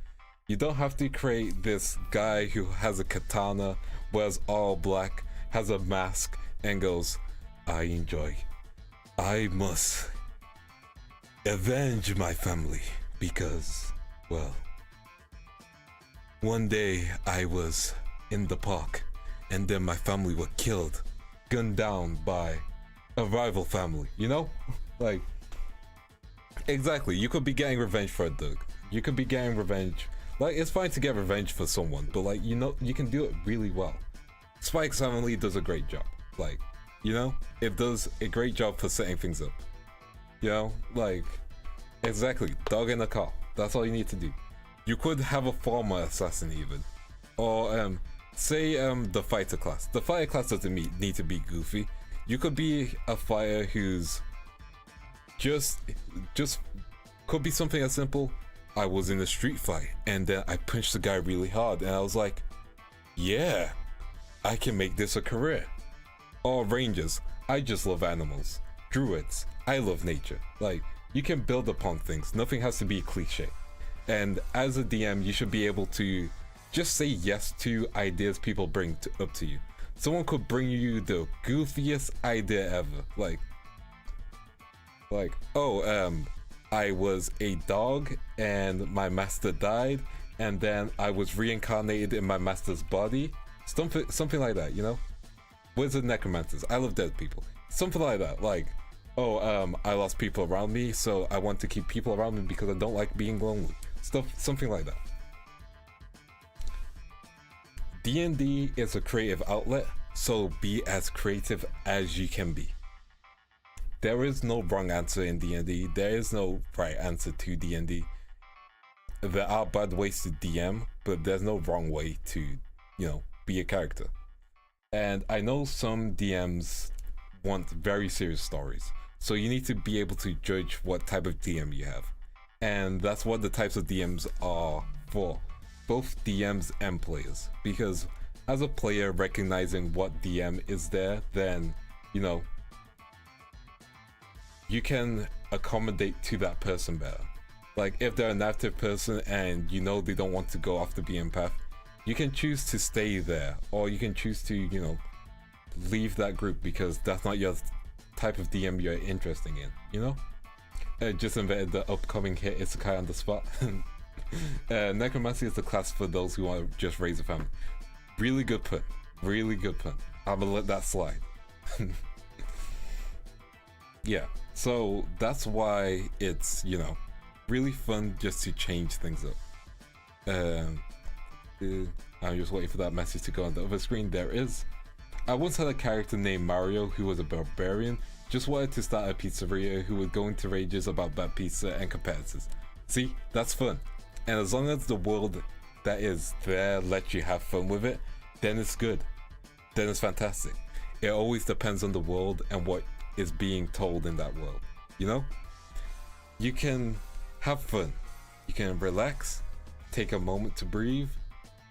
You don't have to create this guy who has a katana, wears all black, has a mask, and goes, I must avenge my family because, well, one day I was in the park and then my family were killed, gunned down by a rival family, you know? Like, exactly, you could be getting revenge for a dog. You could be getting revenge. Like, it's fine to get revenge for someone, but like, you know, you can do it really well. Spike's family does a great job. Like, you know, it does a great job for setting things up. You know, like, exactly, dog in a car. That's all you need to do. You could have a former assassin even. Or, say, the fighter class. The fighter class doesn't need to be goofy. You could be a fighter who's just could be something as simple. I was in a street fight and then I punched the guy really hard and I was like, yeah, I can make this a career. Or rangers, I just love animals. Druids, I love nature. Like, you can build upon things. Nothing has to be cliche. And as a DM, you should be able to just say yes to ideas people bring up to you. Someone could bring you the goofiest idea ever. Like, oh, I was a dog and my master died, and then I was reincarnated in my master's body. Something like that, you know? Wizard necromancers, I love dead people. Something like that. Like, oh, I lost people around me, so I want to keep people around me because I don't like being lonely. Something like that. D&D is a creative outlet, so be as creative as you can be. There is no wrong answer in D&D. There is no right answer to D&D. There are bad ways to DM, but there's no wrong way to, you know, be a character. And I know some DMs want very serious stories, so you need to be able to judge what type of DM you have. And that's what the types of DMs are for. both DMs and players, because as a player recognizing what DM is there, then you know you can accommodate to that person better. Like if they're an active person and you know they don't want to go off the beaten path, you can choose to stay there, or you can choose to, you know, leave that group because that's not your type of DM you're interested in, you know? I just invented the upcoming hit Isekai on the spot. Necromancy is the class for those who want to just raise a family. Really good pun. Really good pun. I'm gonna let that slide. Yeah, so that's why it's, you know, really fun just to change things up. I'm just waiting for that message to go on the other screen. There is. I once had a character named Mario who was a barbarian, just wanted to start a pizzeria, who would go into rages about bad pizza and competitors. See, that's fun. And as long as the world that is there lets you have fun with it, then it's good. Then it's fantastic. It always depends on the world and what is being told in that world, you know? You can have fun. You can relax, take a moment to breathe,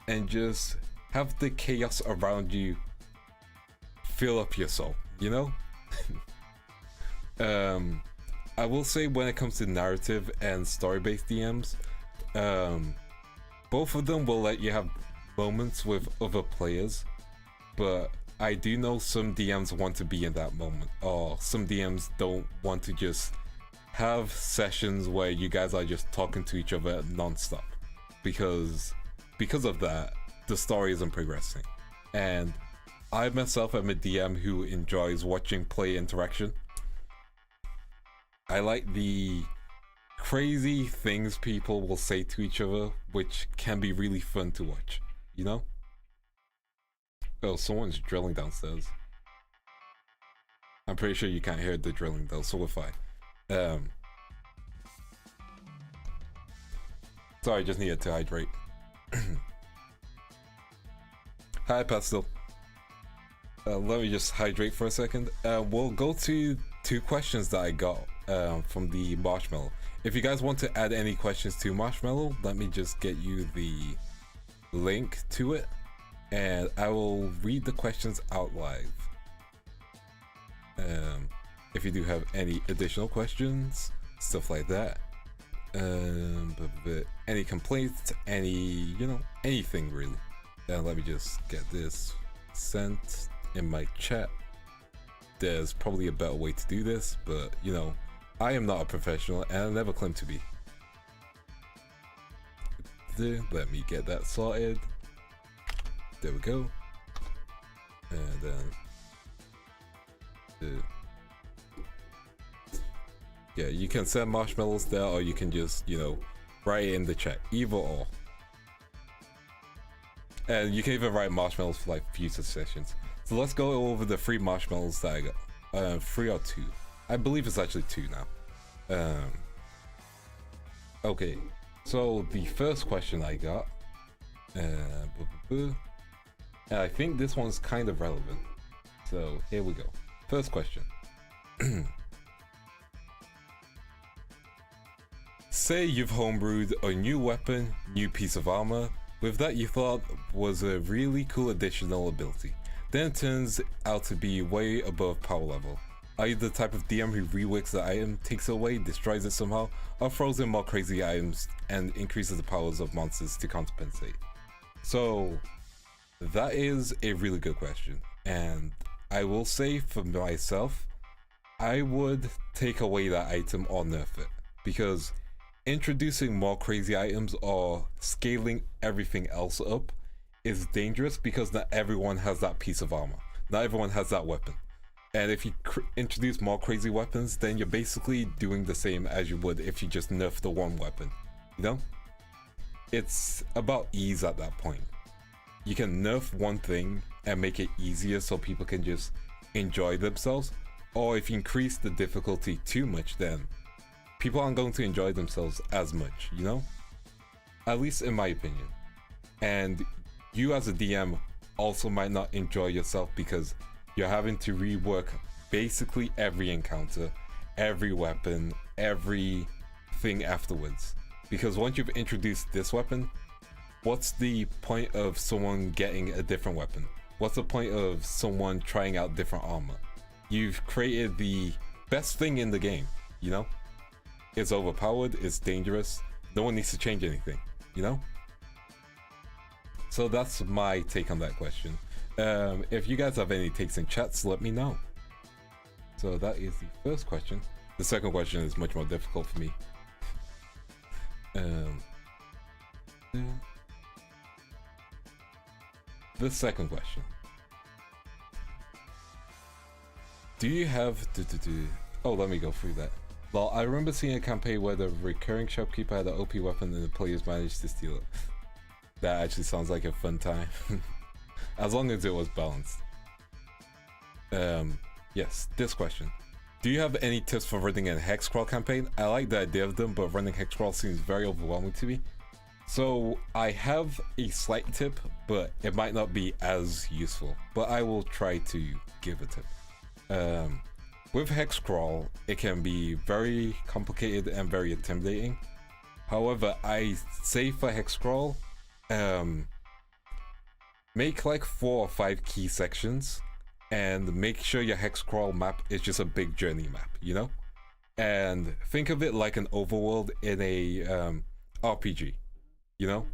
and just have the chaos around you fill up your soul, you know? I will say when it comes to narrative and story-based DMs, both of them will let you have moments with other players, but I do know some DMs want to be in that moment, or some DMs don't want to just have sessions where you guys are just talking to each other non-stop, because of that, the story isn't progressing. And I myself am a DM who enjoys watching play interaction. I like the crazy things people will say to each other, which can be really fun to watch, you know? Oh, someone's drilling downstairs. I'm pretty sure you can't hear the drilling though, so we're fine. Sorry, just needed to hydrate. Hi, Pastel. Let me just hydrate for a second. We'll go to 2 questions that I got from the Marshmallow. If you guys want to add any questions to Marshmallow, let me just get you the link to it, and I will read the questions out live. If you do have any additional questions, stuff like that, any complaints, any, you know, anything really. Let me just get this sent in my chat. There's probably a better way to do this, but you know, I am not a professional and I never claim to be. Let me get that sorted. There we go. And then yeah, you can send marshmallows there, or you can just, you know, write it in the chat, either or. And you can even write marshmallows for like future sessions. So let's go over the 3 marshmallows that I got. 3 or 2. I believe it's actually 2 now. Okay, so the first question I got, and I think this one's kind of relevant. So here we go. First question. Say you've homebrewed a new weapon, new piece of armor, with that you thought was a really cool additional ability. Then it turns out to be way above power level. Are you the type of DM who reworks the item, takes it away, destroys it somehow, or throws in more crazy items and increases the powers of monsters to compensate? So that is a really good question, and I will say for myself, I would take away that item or nerf it, because introducing more crazy items or scaling everything else up is dangerous, because not everyone has that piece of armor, not everyone has that weapon. And if you introduce more crazy weapons, then you're basically doing the same as you would if you just nerf the one weapon, you know? It's about ease at that point. You can nerf one thing and make it easier so people can just enjoy themselves, or if you increase the difficulty too much, then people aren't going to enjoy themselves as much, you know? At least in my opinion. And you as a DM also might not enjoy yourself because you're having to rework basically every encounter, every weapon, everything afterwards. Because once you've introduced this weapon, what's the point of someone getting a different weapon? What's the point of someone trying out different armor? You've created the best thing in the game, you know? It's overpowered, it's dangerous, no one needs to change anything, you know? So that's my take on that question. If you guys have any takes in chats, let me know. So that is the first question. The second question is much more difficult for me. The second question. Do you have... Oh, let me go through that. Well, I remember seeing a campaign where the recurring shopkeeper had an OP weapon and the players managed to steal it. That actually sounds like a fun time. As long as it was balanced. Yes, this question. Do you have any tips for running a hex crawl campaign? I like the idea of them, but running hex crawl seems very overwhelming to me. So I have a slight tip, but it might not be as useful. But I will try to give a tip. With hex crawl, it can be very complicated and very intimidating. However, I say for hex crawl, make like 4 or 5 key sections and make sure your hex crawl map is just a big journey map, you know? And think of it like an overworld in a RPG, you know?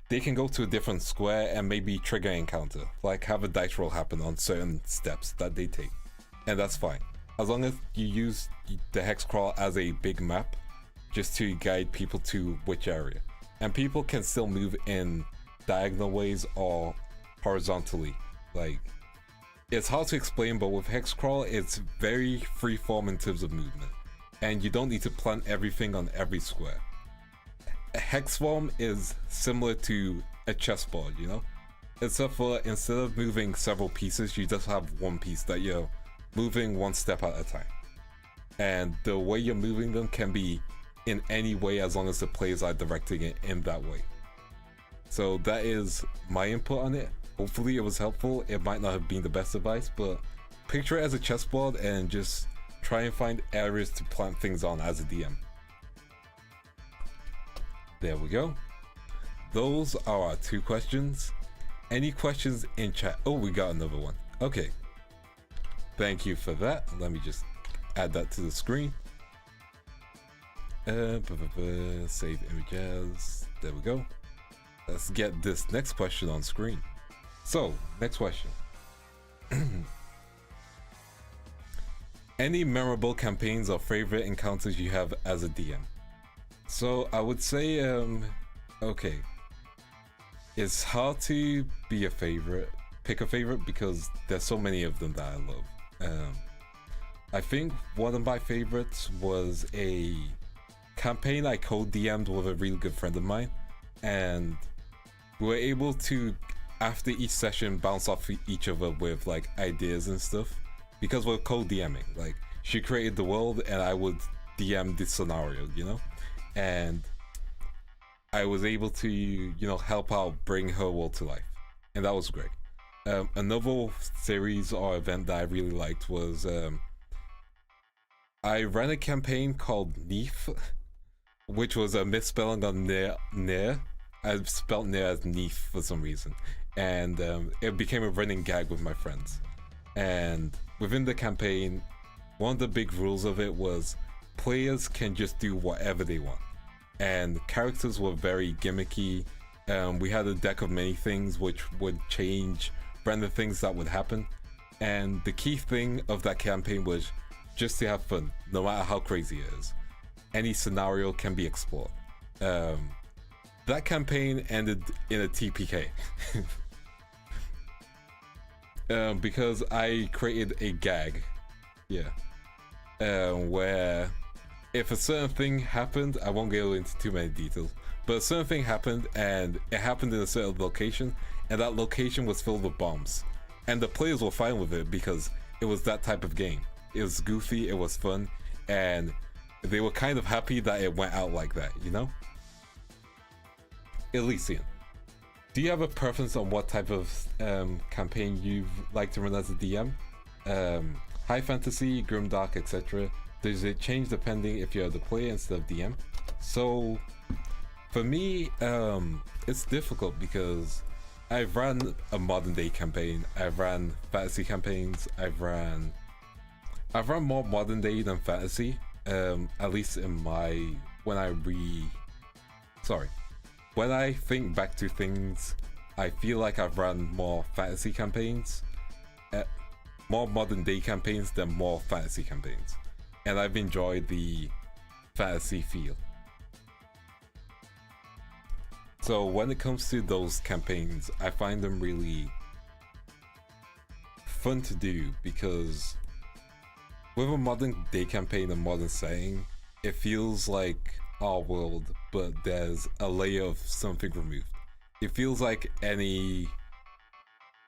They can go to a different square and maybe trigger an encounter, like have a dice roll happen on certain steps that they take. And that's fine. As long as you use the hex crawl as a big map, just to guide people to which area. And people can still move in diagonal ways or horizontally. Like, it's hard to explain, but with hex crawl, it's very freeform in terms of movement. And you don't need to plant everything on every square. A hex form is similar to a chessboard, you know? Except for instead of moving several pieces, you just have one piece that you're moving one step at a time. And the way you're moving them can be in any way as long as the players are directing it in that way. So that is my input on it. Hopefully it was helpful. It might not have been the best advice, but picture it as a chessboard and just try and find areas to plant things on as a DM. There we go. Those are our 2 questions. Any questions in chat? Oh, we got another one. Okay. Thank you for that. Let me just add that to the screen. Save images. There we go. Let's get this next question on screen. So, next question. Any memorable campaigns or favorite encounters you have as a DM? So, I would say, okay. It's hard to be a favorite, pick a favorite, because there's so many of them that I love. I think one of my favorites was a campaign I co-DM'd with a really good friend of mine, and we were able to, after each session, bounce off each other with like ideas and stuff, because we're co-DMing. Like, she created the world and I would DM this scenario, you know? And I was able to, you know, help out bring her world to life, and that was great. Another series or event that I really liked was I ran a campaign called Neef, which was a misspelling on near. I spelled near as Neef for some reason, and it became a running gag with my friends. And within the campaign, one of the big rules of it was players can just do whatever they want, and characters were very gimmicky. We had a deck of many things which would change random things that would happen, and the key thing of that campaign was just to have fun, no matter how crazy it is. Any scenario can be explored. That campaign ended in a TPK because I created a gag, where if a certain thing happened, I won't go into too many details, but a certain thing happened and it happened in a certain location, and that location was filled with bombs, and the players were fine with it because it was that type of game. It was goofy, it was fun, and they were kind of happy that it went out like that, you know? Elysian, do you have a preference on what type of campaign you'd like to run as a DM? High fantasy, grimdark, etc. Does it change depending if you're the player instead of DM? So, For me, it's difficult because I've ran a modern day campaign, I've ran fantasy campaigns, I've run more modern day than fantasy. At least in my when I think back to things, I feel like I've run more fantasy campaigns, more modern day campaigns than more fantasy campaigns, and I've enjoyed the fantasy feel. So when it comes to those campaigns, I find them really fun to do because with a modern day campaign and modern setting, it feels like our world, but there's a layer of something removed. It feels like any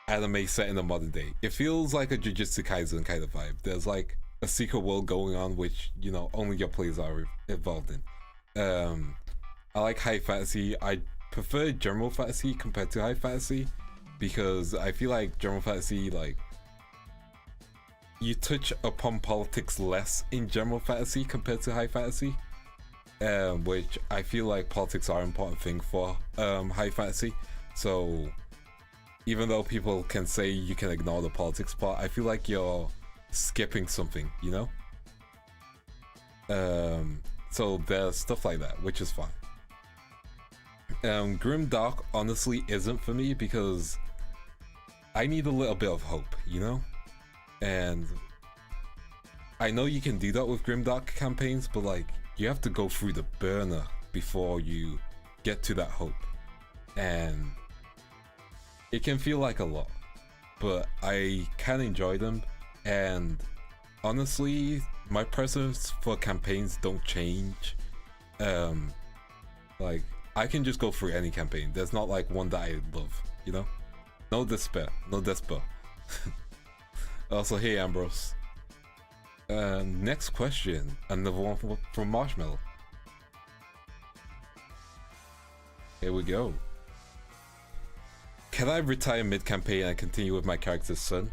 anime set in the modern day. It feels like a Jujutsu Kaisen kind of vibe. There's like a secret world going on which, you know, only your players are involved in. I like high fantasy. I prefer general fantasy compared to high fantasy because I feel like general fantasy, like, you touch upon politics less in general fantasy compared to high fantasy, which I feel like politics are an important thing for high fantasy. So even though people can say you can ignore the politics part, I feel like you're skipping something, you know? So there's stuff like that, which is fine. Grimdark honestly isn't for me because I need a little bit of hope, you know? And I know you can do that with Grimdark campaigns, but like, you have to go through the burner before you get to that hope. And it can feel like a lot, but I can enjoy them. And honestly, my preference for campaigns don't change. Like, I can just go through any campaign. There's not like one that I love, you know? No despair, no despair. Also, hey Ambrose. Next question, another one from Marshmallow. Here we go. Can I retire mid-campaign and continue with my character's son?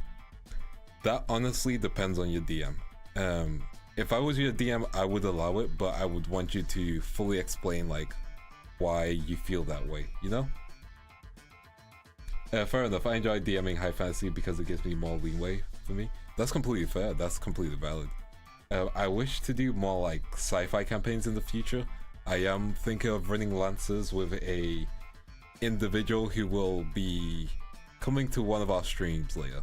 That honestly depends on your DM. If I was your DM, I would allow it, but I would want you to fully explain like why you feel that way, you know? Fair enough, I enjoy DMing high fantasy because it gives me more leeway for me. That's completely fair, that's completely valid. I wish to do more like sci-fi campaigns in the future. I am thinking of running Lancers with a individual who will be coming to one of our streams later.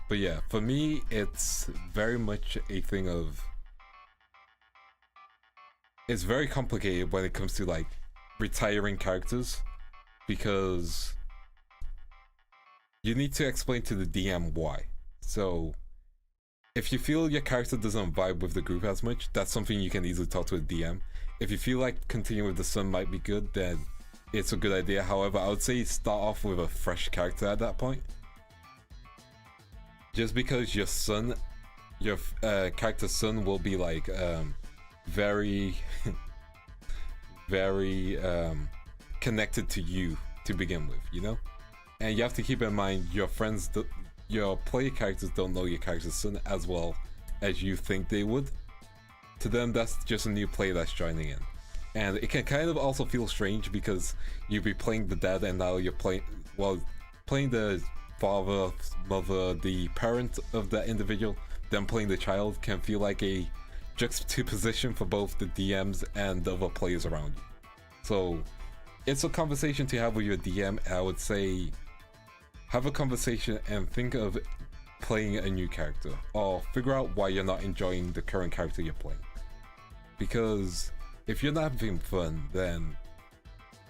But yeah, for me, it's very much a thing of... It's very complicated when it comes to like retiring characters, because you need to explain to the DM why. So if you feel your character doesn't vibe with the group as much, that's something you can easily talk to a DM. If you feel like continuing with the son might be good, then it's a good idea. However, I would say start off with a fresh character at that point. Just because your son, your character's son will be like very connected to you to begin with, you know? And you have to keep in mind your friends, your player characters don't know your character's son as well as you think they would. To them, that's just a new player that's joining in. And it can kind of also feel strange because you'll be playing the dad and now you're playing the father, mother, the parent of that individual, then playing the child can feel like a juxtaposition for both the DMs and the other players around you. So it's a conversation to have with your DM. I would say have a conversation and think of playing a new character, or figure out why you're not enjoying the current character you're playing. Because if you're not having fun, then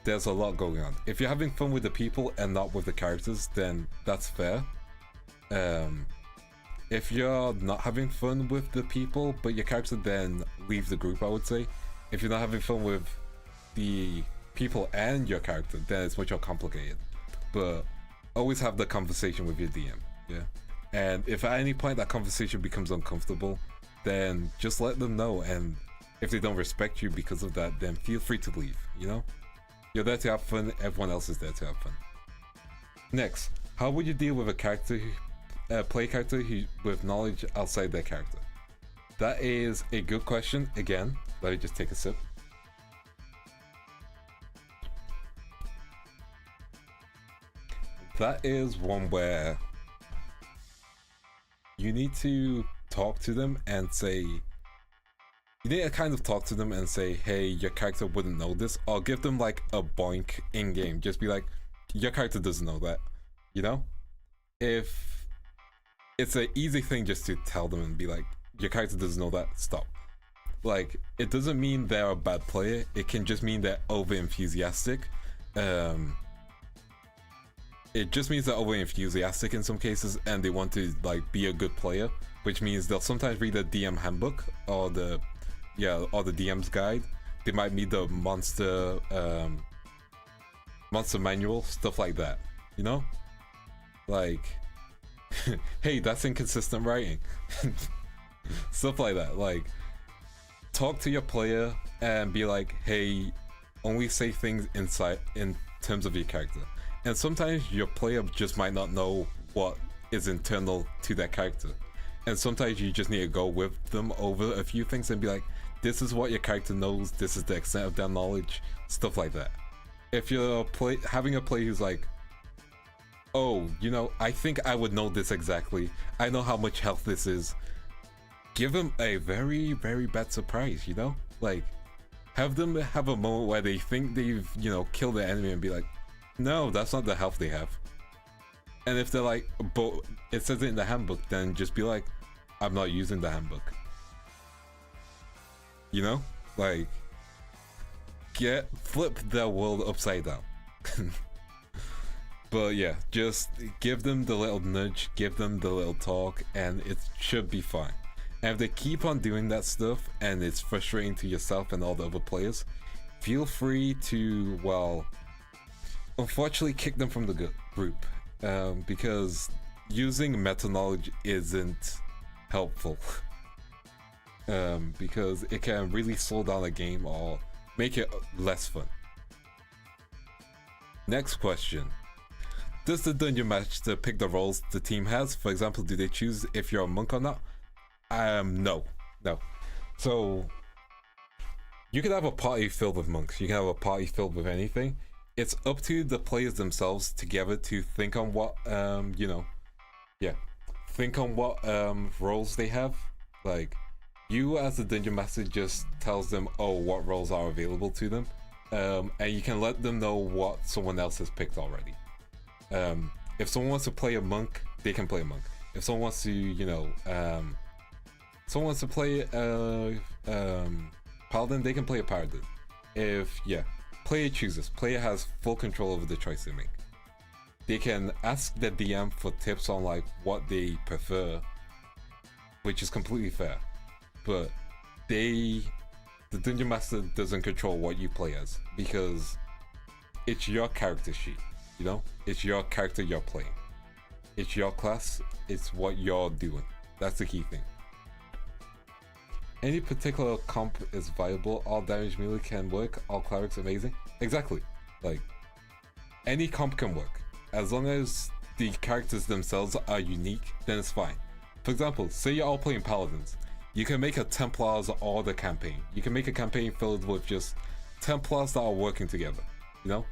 there's a lot going on. If you're having fun with the people and not with the characters, then that's fair. If you're not having fun with the people but your character, then leave the group, I would say. If you're not having fun with the people and your character, then it's much more complicated. But always have the conversation with your DM, yeah? And if at any point that conversation becomes uncomfortable, then just let them know, and if they don't respect you because of that, then feel free to leave, you know? You're there to have fun, everyone else is there to have fun. Next, how would you deal with a character, play character with knowledge outside their character? That is a good question. Again, let me just take a sip. that is one where you need to talk to them and say, you need to kind of talk to them and say, hey, your character wouldn't know this, or give them like a boink in game. Just be like, your character doesn't know that, you know? If it's an easy thing just to tell them and be like, your character doesn't know that, stop. Like, it doesn't mean they're a bad player, it can just mean they're over enthusiastic. It just means they're over enthusiastic in some cases and they want to like be a good player, which means they'll sometimes read the DM handbook or the DM's guide. They might read the monster manual, stuff like that, you know? Like, hey, that's inconsistent writing. Stuff like that. Like, talk to your player and be like, hey, only say things in terms of your character. And sometimes your player just might not know what is internal to that character. And sometimes you just need to go with them over a few things and be like, this is what your character knows, this is the extent of their knowledge, stuff like that. If you're having a player who's like, oh, you know, I think I would know this exactly, I know how much health this is, give them a very, very bad surprise, you know? Like, have them have a moment where they think they've, you know, killed the enemy and be like, no, that's not the health they have. And if they're like, but it says it in the handbook, then just be like, I'm not using the handbook. You know? Like, flip their world upside down. But yeah, just give them the little nudge, give them the little talk, and it should be fine. And if they keep on doing that stuff and it's frustrating to yourself and all the other players, feel free to, well, unfortunately kick them from the group, because using meta knowledge isn't helpful. Because it can really slow down a game or make it less fun. Next question. Does the dungeon master pick the roles the team has? For example, do they choose if you're a monk or not? No. So you can have a party filled with monks, you can have a party filled with anything. It's up to the players themselves together to think on what think on what roles they have. Like, you as the dungeon master just tells them, oh, what roles are available to them, and you can let them know what someone else has picked already. If someone wants to play a monk, they can play a monk. If someone wants to, you know, someone wants to play paladin, they can play a paladin. Player chooses. Player has full control over the choice they make. They can ask the DM for tips on like what they prefer, which is completely fair. But the dungeon master doesn't control what you play as, because it's your character sheet, you know? It's your character you're playing. It's your class, it's what you're doing. That's the key thing. Any particular comp is viable, all damage melee can work, all clerics amazing. Exactly. Like, any comp can work. As long as the characters themselves are unique, then it's fine. For example, say you're all playing paladins. You can make a Templars Order campaign. You can make a campaign filled with just Templars that are working together, you know?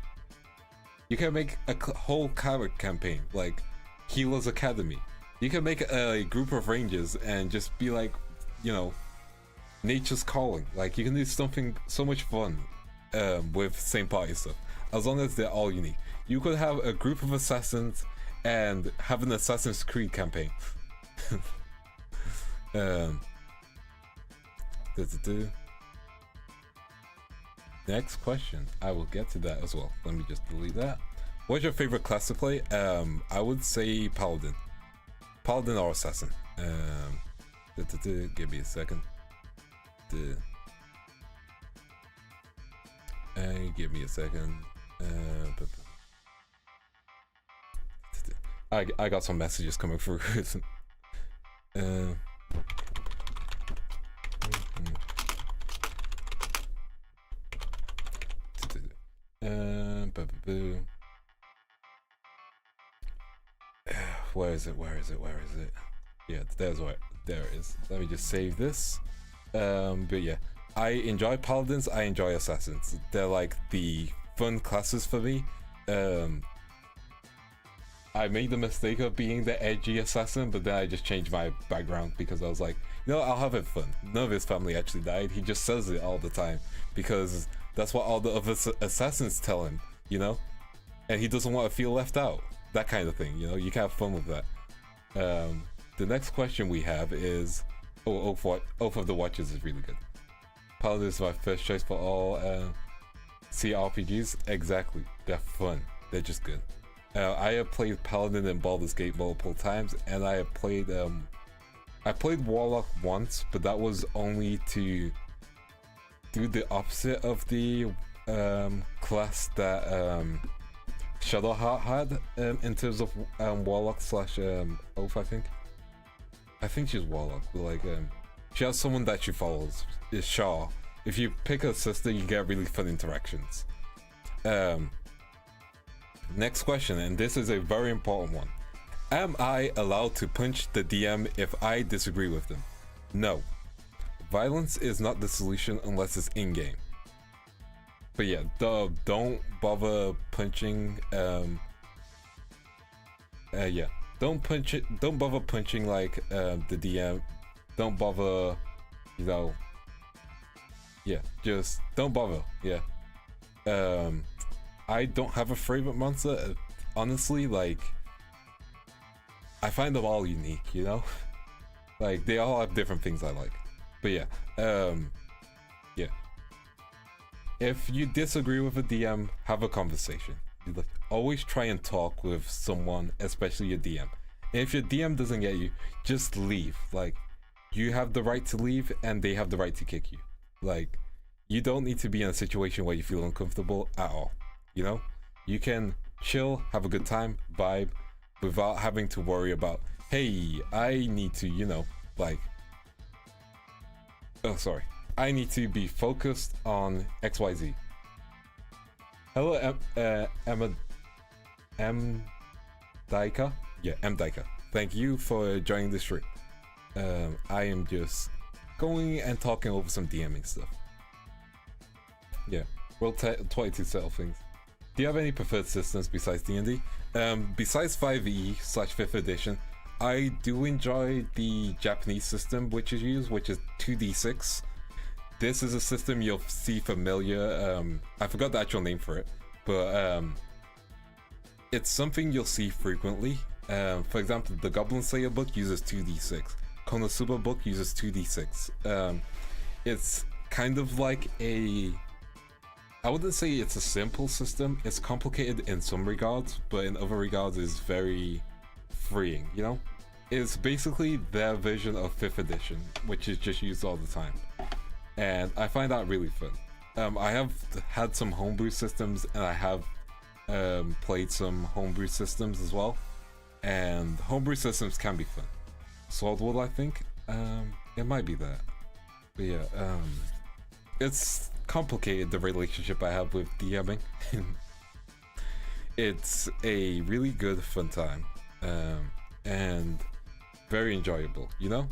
You can make a whole cleric campaign, like Healer's Academy. You can make a group of rangers and just be like, you know, Nature's Calling. Like, you can do something so much fun with same party stuff, as long as they're all unique. You could have a group of assassins and have an Assassin's Creed campaign. Next question. I will get to that as well. Let me just delete that. What's your favorite class to play? I would say Paladin. Paladin or Assassin. Give me a second. Give me a second. I got some messages coming through. Where is it? Yeah, there it is. Let me just save this. But yeah, I enjoy paladins, I enjoy assassins. They're like the fun classes for me. I made the mistake of being the edgy assassin, but then I just changed my background because I was like, you know, I'll have it fun. None of his family actually died. He just says it all the time because that's what all the other assassins tell him, you know? And he doesn't want to feel left out. That kind of thing, you know? You can have fun with that. The next question we have is... Oh, Oath of the Watchers is really good. Paladin is my first choice for all CRPGs. Exactly. They're fun. They're just good. I have played Paladin in Baldur's Gate multiple times, and I have played... I played Warlock once, but that was only to do the opposite of the class that Shadowheart had in terms of Warlock slash Oath, I think. I think she's Warlock, but like she has someone that she follows. Is Shaw. If you pick her sister, you get really fun interactions. Next question, and this is a very important one. Am I allowed to punch the DM if I disagree with them? No. Violence is not the solution unless it's in-game. But yeah, don't bother punching. Yeah, don't bother punching like the DM. Don't bother, you know. Yeah, just don't bother. Yeah. I don't have a favorite monster. Honestly, like, I find them all unique, you know? Like, they all have different things I like. But yeah, yeah. If you disagree with a DM, have a conversation. Like, always try and talk with someone, especially your DM. And if your DM doesn't get you, just leave. Like, you have the right to leave, and they have the right to kick you. Like, you don't need to be in a situation where you feel uncomfortable at all. You know? You can chill, have a good time, vibe, without having to worry about, hey, I need to, you know, like, oh, sorry. I need to be focused on XYZ. Hello, Emma, M. Daika? Yeah, M. Daika. Thank you for joining the stream. I am just going and talking over some DMing stuff. Yeah, World 22 settle things. Do you have any preferred systems besides D&D? Besides 5e/5th edition, I do enjoy the Japanese system which is used, which is 2d6. This is a system you'll see familiar. I forgot the actual name for it, but it's something you'll see frequently. For example, the Goblin Slayer book uses 2d6. Konosuba book uses 2d6. It's kind of like a... I wouldn't say it's a simple system. It's complicated in some regards, but in other regards it's very freeing, you know? It's basically their version of 5th edition, which is just used all the time. And I find that really fun. I have had some homebrew systems, and I have played some homebrew systems as well. And homebrew systems can be fun. Swordwood, I think, it might be that. But yeah, it's complicated, the relationship I have with DMing. It's a really good fun time, and very enjoyable, you know?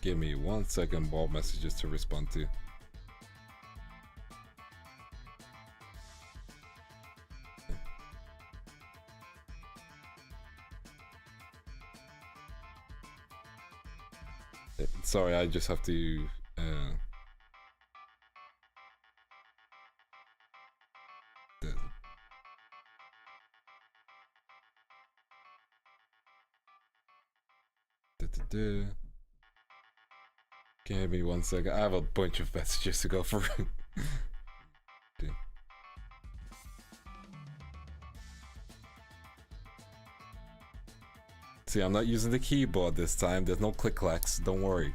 Give me 1 second more messages to respond to. Sorry, I just have to Give me 1 second. I have a bunch of messages to go through. See, I'm not using the keyboard this time. There's no click clacks. Don't worry.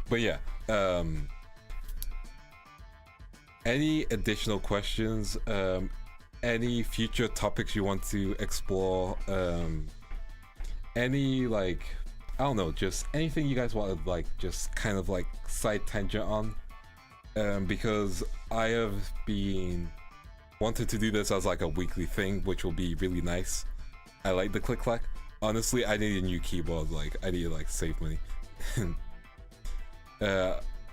But yeah, any additional questions? Any future topics you want to explore? Any, like, I don't know, just anything you guys want to, like, just kind of like side tangent on? Because I have been wanted to do this as like a weekly thing, which will be really nice. I like the click clack. Honestly, I need a new keyboard. Like, I need to like save money.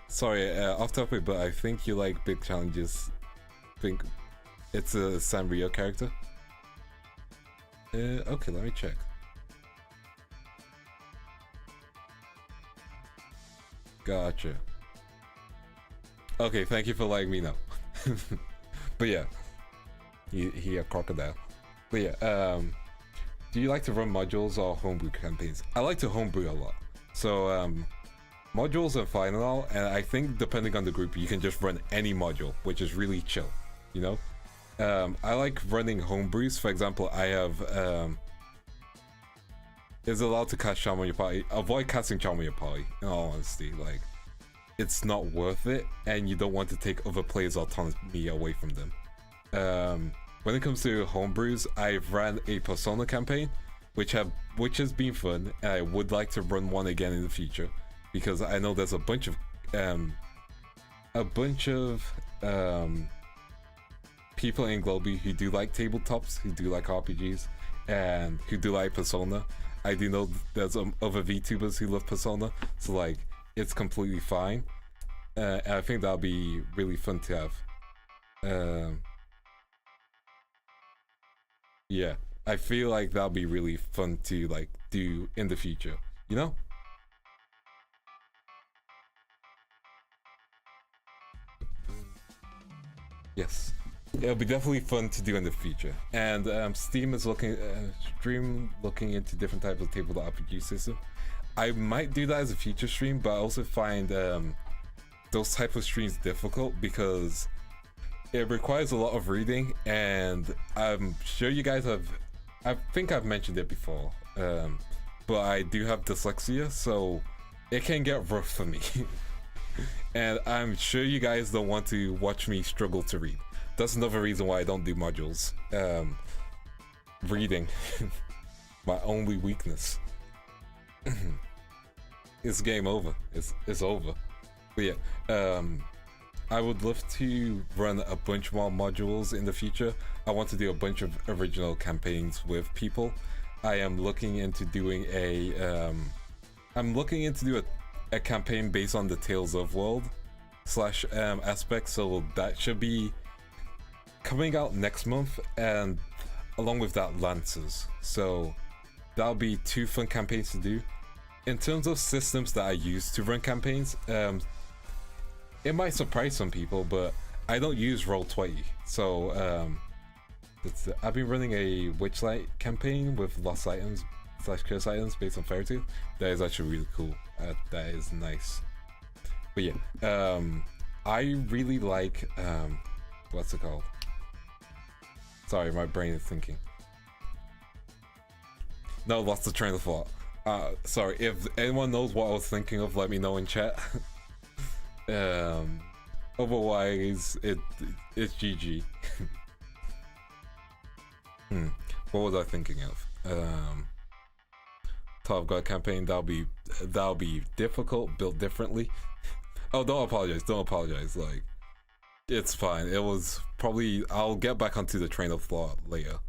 Sorry, off topic, but I think you like big challenges. It's a Sanrio character. Okay, let me check. Gotcha. Okay, thank you for letting me know. But yeah, he a crocodile. But yeah, do you like to run modules or homebrew campaigns? I like to homebrew a lot. So modules are fine and all, and I think depending on the group, you can just run any module, which is really chill, you know? I like running homebrews. For example, I have is allowed to cast charm on your party. Avoid casting charm on your party, in all honesty. Like, it's not worth it, and you don't want to take other players' autonomy away from them. When it comes to homebrews, I've ran a Persona campaign, which has been fun, and I would like to run one again in the future, because I know there's a bunch of people in Globie who do like tabletops, who do like RPGs, and who do like Persona. I do know there's other VTubers who love Persona, so like, it's completely fine. And I think that'll be really fun to have. Yeah, I feel like that'll be really fun to like do in the future, you know? Yes, it'll be definitely fun to do in the future. And Steam is looking into different types of tabletop RPG system. I might do that as a future stream, but I also find those type of streams difficult because it requires a lot of reading, and I'm sure you guys have, I think I've mentioned it before, but I do have dyslexia, so it can get rough for me. And I'm sure you guys don't want to watch me struggle to read. That's another reason why I don't do modules. Reading, my only weakness. It's game over. It's over. But yeah, I would love to run a bunch more modules in the future. I want to do a bunch of original campaigns with people. I am looking into doing a campaign based on the Tales of World / aspect. So that should be coming out next month, and along with that, Lancers. So that'll be 2 fun campaigns to do. In terms of systems that I use to run campaigns, it might surprise some people, but I don't use Roll20. So I've been running a Witchlight campaign with lost items / curse items based on Fairy Tail. That is actually really cool. That is nice. But yeah, I really like what's it called? Sorry, my brain is thinking. No, lost the train of thought. Sorry, if anyone knows what I was thinking of, let me know in chat. Otherwise, it's GG. What was I thinking of? Top God campaign, that'll be difficult, built differently. Oh, don't apologize. Like, it's fine. It was probably, I'll get back onto the train of thought later.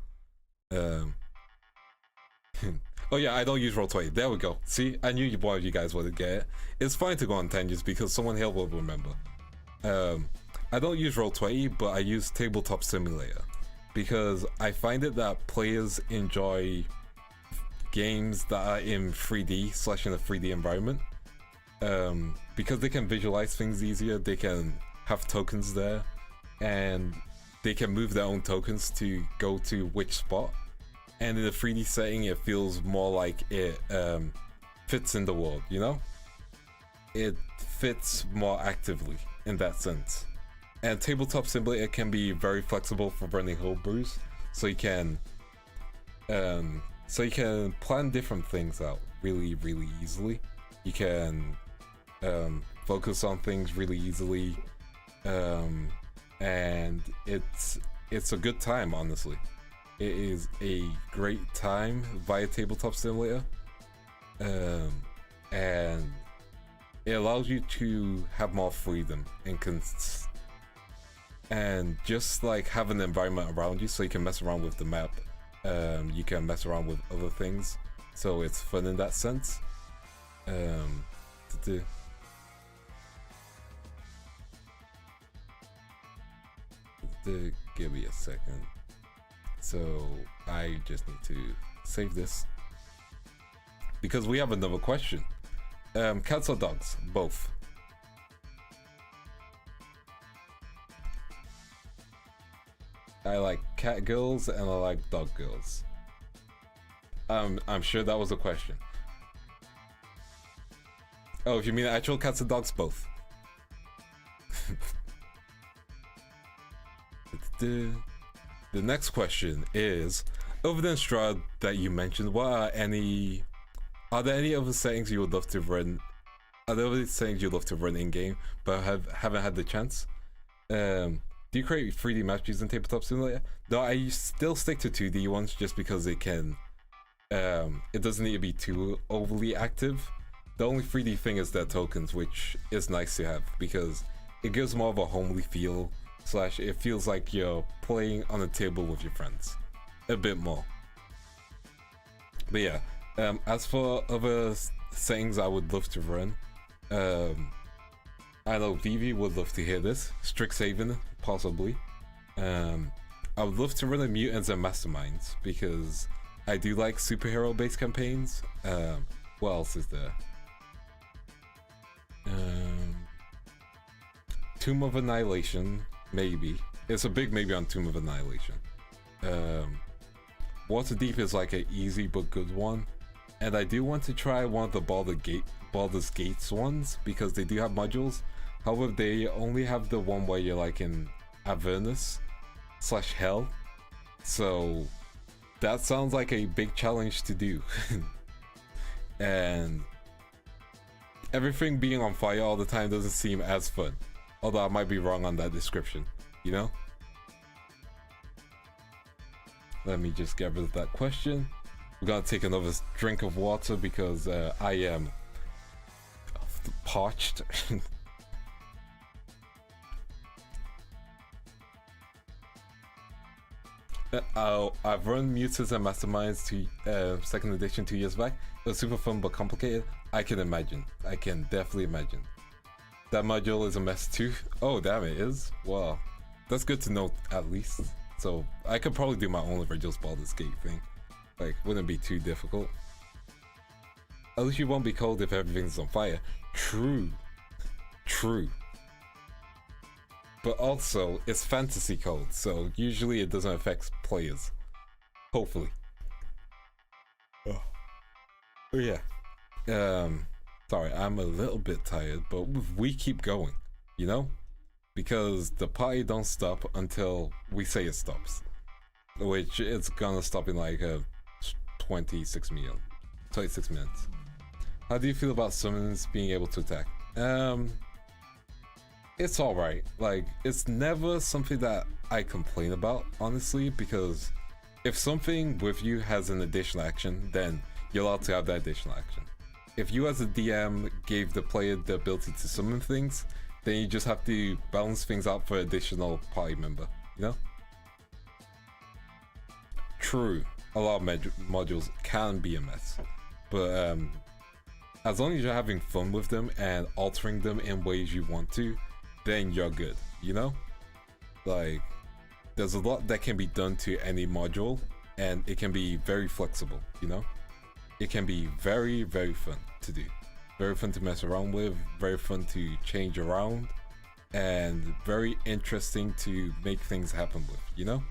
Oh yeah, I don't use Roll20. There we go. See, I knew one of you guys would get it. It's fine to go on tangents because someone here will remember. I don't use Roll20, but I use Tabletop Simulator because I find it that players enjoy games that are in 3D / in a 3D environment, because they can visualize things easier. They can have tokens there, and they can move their own tokens to go to which spot. And in a 3D setting, it feels more like it fits in the world, you know? It fits more actively in that sense. And Tabletop Simulator can be very flexible for running homebrews, so you can plan different things out really easily. You can focus on things really easily, and it's a good time, honestly. It is a great time via Tabletop Simulator, and it allows you to have more freedom and just like have an environment around you, so you can mess around with the map. You can mess around with other things, so it's fun in that sense. Give me a second. So I just need to save this because we have another question. Cats or dogs? Both. I like cat girls and I like dog girls. I'm sure that was a question. Oh, if you mean actual cats and dogs, both. The next question is, other than Strahd that you mentioned, are there any other settings you would love to run? Are there other settings you'd love to run in game but haven't had the chance? Do you create 3D maps using Tabletop Simulator? No, I still stick to 2D ones just because it can. It doesn't need to be too overly active. The only 3D thing is their tokens, which is nice to have because it gives more of a homely feel. / it feels like you're playing on a table with your friends a bit more. But yeah, as for other settings I would love to run, I know Vivi would love to hear this. Strixhaven, possibly. I would love to run a Mutants and Masterminds because I do like superhero based campaigns. What else is there? Tomb of Annihilation, maybe. It's a big maybe on Tomb of Annihilation. Waterdeep is like an easy but good one. And I do want to try one of the Baldur's Gates ones because they do have modules. However, they only have the one where you're like in Avernus / Hell. So that sounds like a big challenge to do. And everything being on fire all the time doesn't seem as fun. Although I might be wrong on that description, you know? Let me just get rid of that question. We're gonna take another drink of water because I am parched. I've run Mutants and Masterminds to 2nd edition 2 years back. It was super fun but complicated. I can imagine. I can definitely imagine. That module is a mess too. Oh damn, it is? Wow. That's good to know at least. So I could probably do my own original Baldur's Gate thing. Like, wouldn't be too difficult. At least you won't be cold if everything's on fire. True. True. But also, it's fantasy cold, so usually it doesn't affect players. Hopefully. Oh yeah. Sorry, I'm a little bit tired, but we keep going, you know? Because the party don't stop until we say it stops. Which it's gonna stop in like 26 minutes. How do you feel about summons being able to attack? It's alright. Like, it's never something that I complain about, honestly, because if something with you has an additional action, then you're allowed to have that additional action. If you as a DM gave the player the ability to summon things, then you just have to balance things out for additional party member, you know? True, a lot of modules can be a mess, but as long as you're having fun with them and altering them in ways you want to, then you're good, you know? Like, there's a lot that can be done to any module, and it can be very flexible, you know? It can be very, very fun to do. Very fun to mess around with, very fun to change around, and very interesting to make things happen with, you know?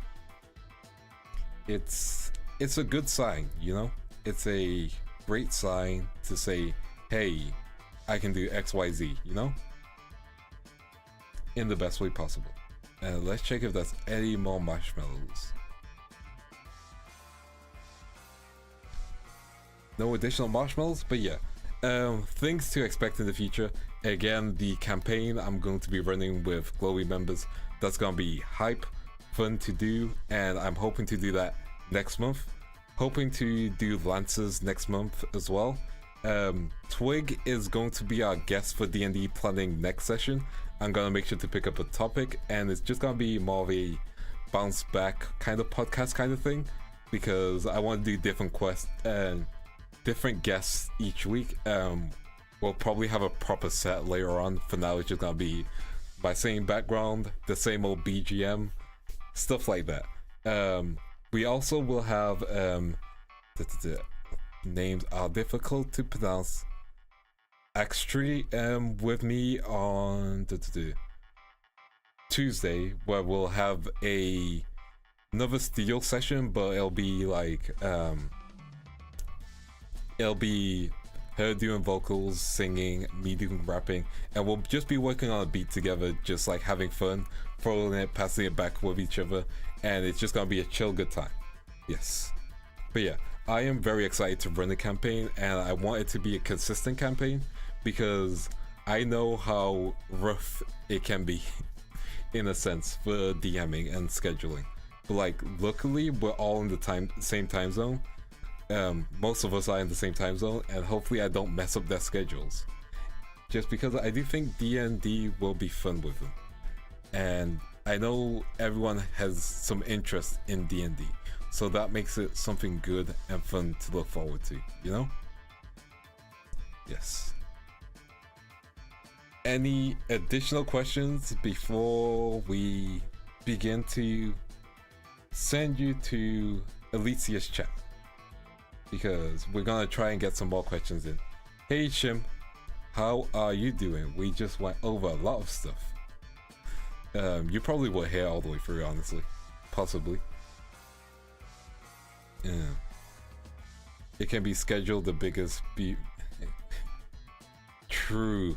It's a good sign, you know? It's a great sign to say, hey, I can do XYZ, you know? In the best way possible. And let's check if there's any more marshmallows. No additional marshmallows, but yeah. Things to expect in the future. Again, the campaign I'm going to be running with Globie members, that's gonna be hype, fun to do, and I'm hoping to do that next month. Hoping to do Lancers next month as well. Twig is going to be our guest for D&D Planning next session. I'm gonna make sure to pick up a topic, and it's just gonna be more of a bounce back kind of podcast kind of thing, because I want to do different quests and different guests each week. We'll probably have a proper set later on. For now, it's just gonna be my same background, the same old BGM, stuff like that. We also will have the names are difficult to pronounce. Actually, with me on Tuesday, where we'll have another steel session, but it'll be like it'll be her doing vocals, singing, me doing rapping, and we'll just be working on a beat together, just like having fun, throwing it, passing it back with each other, and it's just gonna be a chill good time. Yes. But yeah, I am very excited to run the campaign, and I want it to be a consistent campaign because I know how rough it can be in a sense for DMing and scheduling. But like, luckily we're all in the same time zone. Most of us are in the same time zone, and hopefully I don't mess up their schedules. Just because I do think D&D will be fun with them. And I know everyone has some interest in D&D, so that makes it something good and fun to look forward to, you know? Yes. Any additional questions before we begin to send you to Alicia's chat? Because we're gonna try and get some more questions in. Hey Shim, how are you doing? We just went over a lot of stuff. You probably were here all the way through, honestly. Possibly. Yeah. It can be scheduled the biggest True.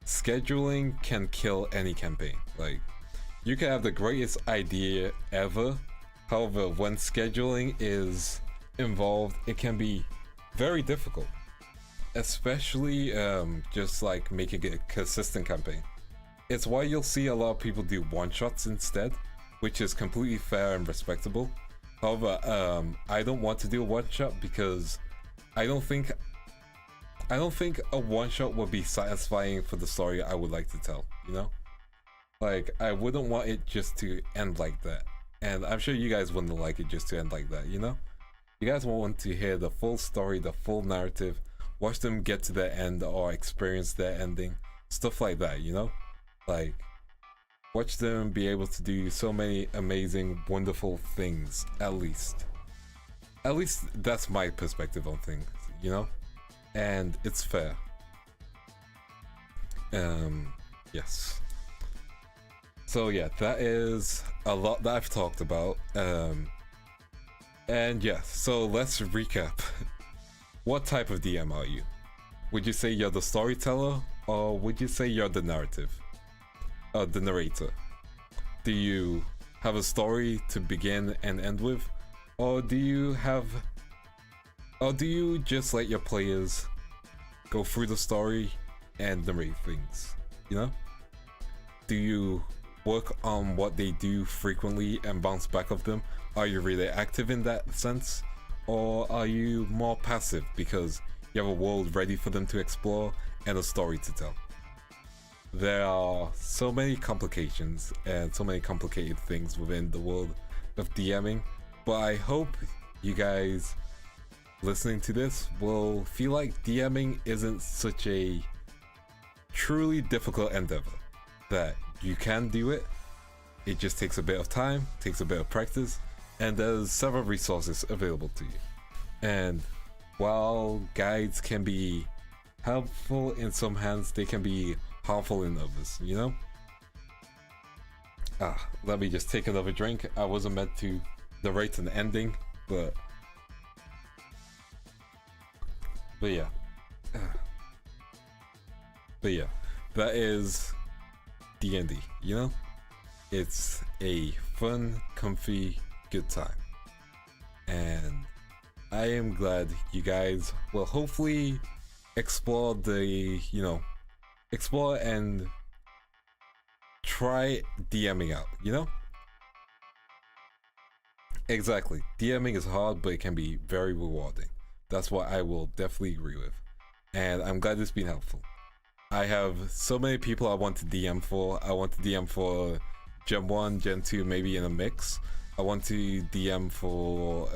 Scheduling can kill any campaign. Like, you can have the greatest idea ever. However, when scheduling is involved, it can be very difficult. Especially just like making it a consistent campaign. It's why you'll see a lot of people do one-shots instead, which is completely fair and respectable. However, I don't want to do a one-shot because I don't think a one-shot would be satisfying for the story I would like to tell, you know? Like, I wouldn't want it just to end like that. And I'm sure you guys wouldn't like it just to end like that, you know? You guys want to hear the full story, the full narrative, watch them get to the end or experience their ending, stuff like that, you know? Like, watch them be able to do so many amazing, wonderful things, at least. At least that's my perspective on things, you know? And it's fair. Yes. So yeah, that is a lot that I've talked about. And yeah, so let's recap. What type of DM are you? Would you say you're the storyteller, or would you say you're the narrative? The narrator. Do you have a story to begin and end with, or do you just let your players go through the story and narrate things, you know? Do you work on what they do frequently and bounce back off them? Are you really active in that sense, or are you more passive because you have a world ready for them to explore and a story to tell? There are so many complications and so many complicated things within the world of DMing, but I hope you guys listening to this will feel like DMing isn't such a truly difficult endeavor, that you can do it. It just takes a bit of time, takes a bit of practice, and there's several resources available to you. And while guides can be helpful in some hands, they can be harmful in others, you know? Let me just take another drink. I wasn't meant to narrate an ending, but yeah. But yeah, that is D&D, you know? It's a fun, comfy, good time. And I am glad you guys will hopefully explore explore and try DMing out, you know? Exactly. DMing is hard, but it can be very rewarding. That's what I will definitely agree with. And I'm glad it's been helpful. I have so many people I want to DM for. I want to DM for Gen 1, Gen 2, maybe in a mix. I want to DM for...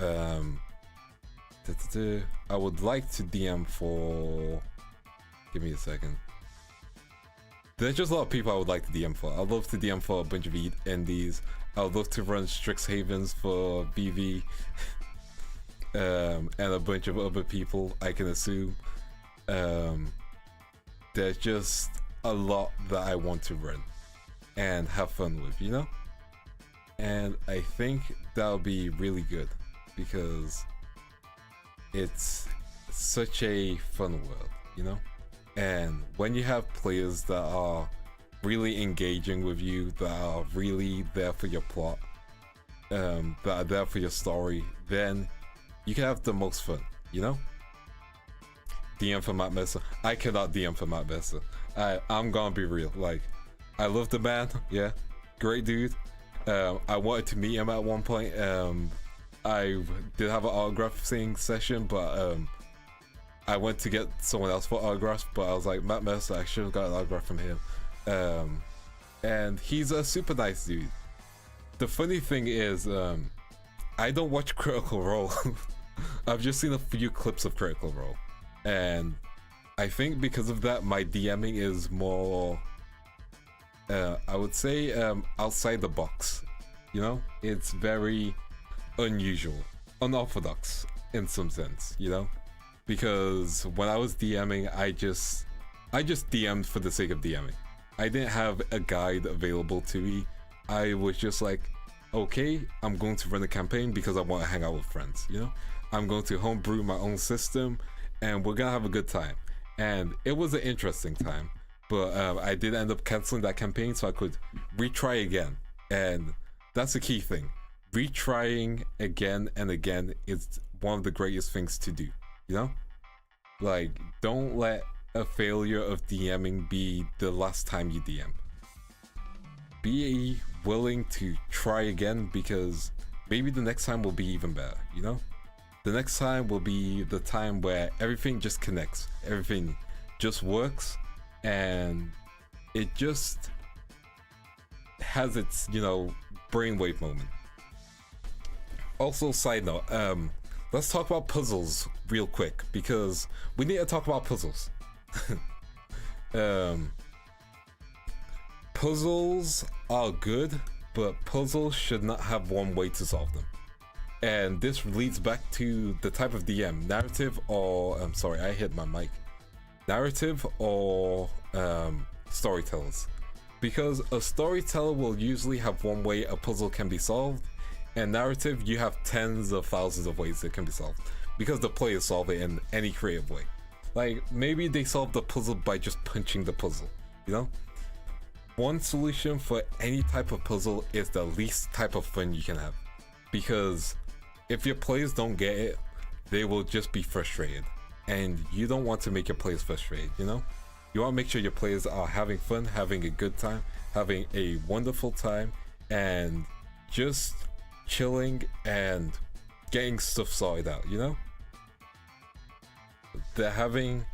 I would like to DM for... Give me a second. there's just a lot of people I would like to DM for. I'd love to DM for a bunch of indies. I would love to run Strixhavens for BV. And a bunch of other people, I can assume. There's just a lot that I want to run and have fun with, you know? And I think that'll be really good because it's such a fun world, you know? And when you have players that are really engaging with you, that are really there for your plot, that are there for your story, then you can have the most fun, you know? DM for Matt Mercer. I cannot DM for Matt Mercer. I'm gonna be real. Like, I love the man. Yeah, great dude. I wanted to meet him at one point. I did have an autographing session, but I went to get someone else for autographs. But I was like, Matt Mercer, I should have got an autograph from him. And he's a super nice dude. The funny thing is, I don't watch Critical Role. I've just seen a few clips of Critical Role. And I think because of that, my DMing is more, I would say, outside the box. You know, it's very unusual, unorthodox in some sense. You know, because when I was DMing, I just DM'd for the sake of DMing. I didn't have a guide available to me. I was just like, okay, I'm going to run a campaign because I want to hang out with friends. You know, I'm going to homebrew my own system. And we're gonna have a good time. And it was an interesting time, but I did end up canceling that campaign so I could retry again. And that's the key thing. Retrying again and again is one of the greatest things to do, you know? Like, don't let a failure of DMing be the last time you DM. Be willing to try again because maybe the next time will be even better, you know? The next time will be the time where everything just connects, everything just works, and it just has its, you know, brainwave moment. Also, side note, let's talk about puzzles real quick because we need to talk about puzzles. Puzzles are good, but puzzles should not have one way to solve them. And this leads back to the type of DM, narrative or, I'm sorry, I hit my mic. Narrative or storytellers. Because a storyteller will usually have one way a puzzle can be solved, and narrative, you have tens of thousands of ways it can be solved. Because the players solve it in any creative way. Like, maybe they solve the puzzle by just punching the puzzle, you know? One solution for any type of puzzle is the least type of fun you can have. Because if your players don't get it, they will just be frustrated. And you don't want to make your players frustrated, you know? You want to make sure your players are having fun, having a good time, having a wonderful time, and just chilling and getting stuff sorted out, you know? They're having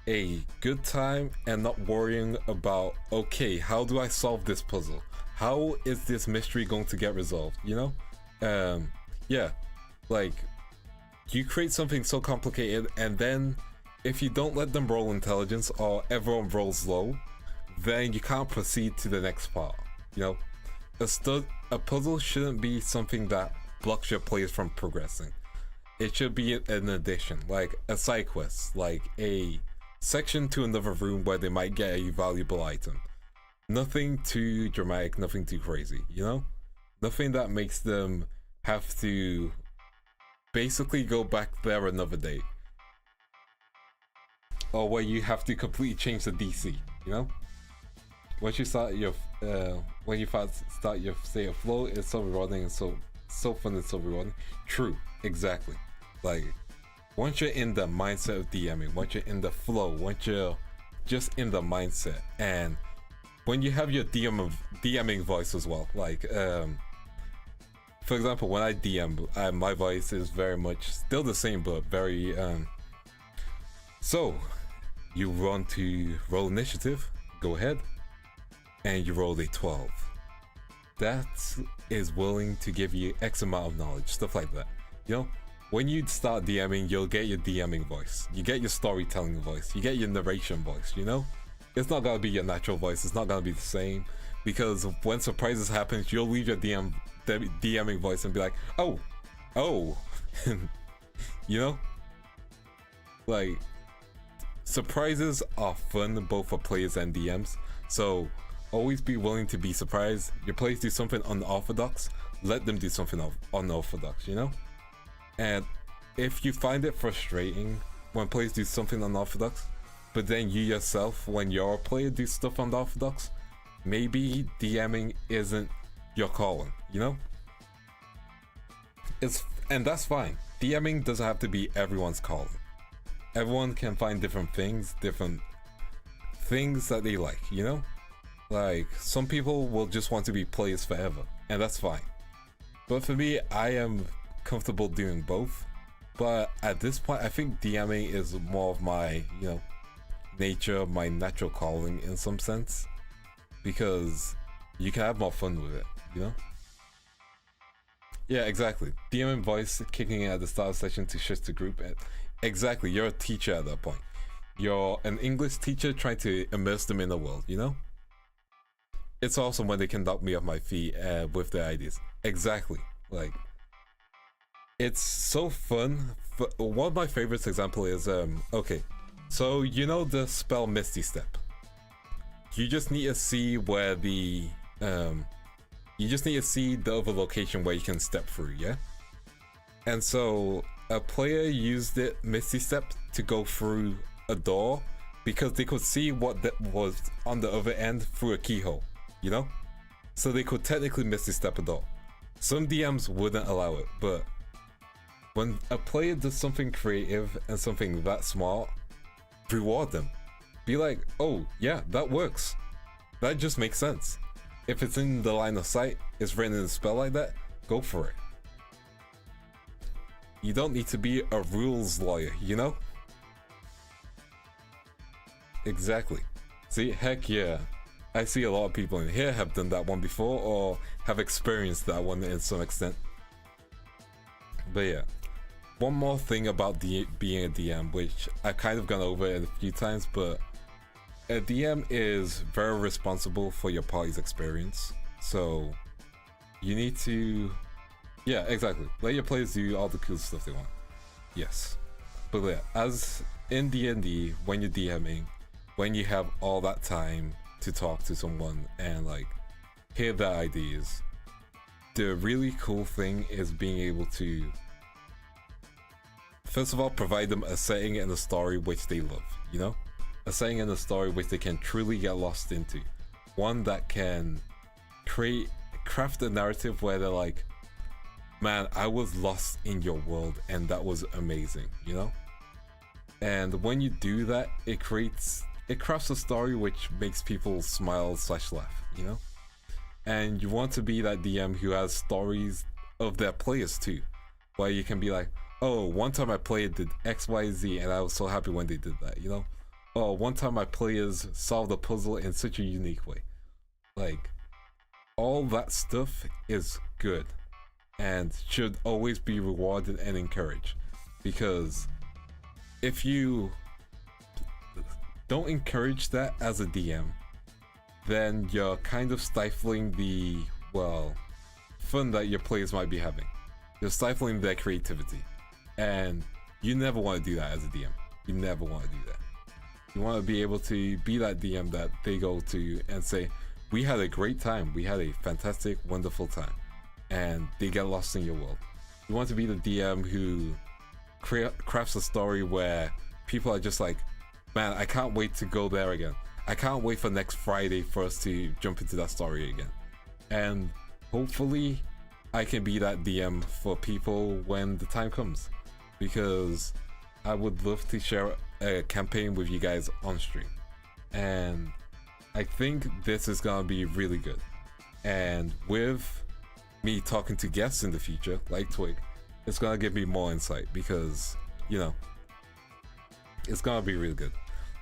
a good time and not worrying about, okay, how do I solve this puzzle? How is this mystery going to get resolved, you know? Yeah, like, you create something so complicated, and then if you don't let them roll intelligence or everyone rolls low, then you can't proceed to the next part, you know? A puzzle shouldn't be something that blocks your players from progressing. It should be an addition, like a side quest, like a section to another room where they might get a valuable item. Nothing too dramatic, nothing too crazy, you know? Nothing that makes them have to basically go back there another day. Or where you have to completely change the DC, you know? Once you start your, when you start your state of flow, it's so rewarding and so fun and so rewarding. True, exactly. Like, once you're in the mindset of DMing, once you're in the flow, once you're just in the mindset, and when you have your DMing voice as well, like, for example, when I DM, my voice is very much still the same, but very, so, you want to roll initiative, go ahead, and you roll a 12. That is willing to give you X amount of knowledge, stuff like that. You know, when you start DMing, you'll get your DMing voice, you get your storytelling voice, you get your narration voice, you know? it's not gonna be your natural voice. It's not gonna be the same, because when surprises happen, you'll leave your DMing voice and be like, oh, you know, like surprises are fun both for players and DMs. So always be willing to be surprised. Your players do something unorthodox, let them do something unorthodox, you know? And if you find it frustrating when players do something unorthodox, but then you yourself, when you're a player, do stuff unorthodox, maybe DMing isn't your calling, you know? And that's fine. DMing doesn't have to be everyone's calling. Everyone can find different things that they like, you know? Like, some people will just want to be players forever, and that's fine. But for me, I am comfortable doing both. But at this point, I think DMing is more of my, you know, nature, my natural calling in some sense. Because you can have more fun with it, you know? Yeah, exactly. DMing voice kicking in at the start of session to shift the group. Exactly, you're a teacher at that point. You're an English teacher trying to immerse them in the world, you know? It's awesome when they can knock me off my feet with their ideas. Exactly. Like, it's so fun. One of my favorites example is, okay, so you know the spell Misty Step? You just need to see where the, you just need to see the other location where you can step through, yeah? And so a player used it, Misty Step, to go through a door because they could see what that was on the other end through a keyhole, you know? So they could technically Misty Step a door. Some DMs wouldn't allow it, but when a player does something creative and something that smart, reward them. Be like, oh yeah, that works. That just makes sense. If it's in the line of sight, it's written in a spell like that, go for it. You don't need to be a rules lawyer, you know? Exactly. See, heck yeah. I see a lot of people in here have done that one before or have experienced that one in some extent. But yeah. One more thing about being a DM, which I've kind of gone over it a few times, but a DM is very responsible for your party's experience. So you need to, yeah, exactly. Let your players do all the cool stuff they want. Yes. But yeah, as in D&D, when you're DMing, when you have all that time to talk to someone and like hear their ideas, the really cool thing is being able to, first of all, provide them a setting and a story which they love, you know? A setting and a story which they can truly get lost into. One that can craft a narrative where they're like, man, I was lost in your world and that was amazing, you know? And when you do that, it crafts a story which makes people smile / laugh, you know? And you want to be that DM who has stories of their players too, where you can be like, oh, one time I played did XYZ and I was so happy when they did that, you know? Oh, one time my players solved a puzzle in such a unique way. Like, all that stuff is good and should always be rewarded and encouraged. Because if you don't encourage that as a DM, then you're kind of stifling the, well, fun that your players might be having. You're stifling their creativity. And you never want to do that as a DM. You never want to do that. You want to be able to be that DM that they go to and say, we had a great time. We had a fantastic, wonderful time. And they get lost in your world. You want to be the DM who crafts a story where people are just like, man, I can't wait to go there again. I can't wait for next Friday for us to jump into that story again. And hopefully I can be that DM for people when the time comes. Because I would love to share a campaign with you guys on stream. And I think this is gonna be really good. And with me talking to guests in the future, like Twig, it's gonna give me more insight because, you know, it's gonna be really good.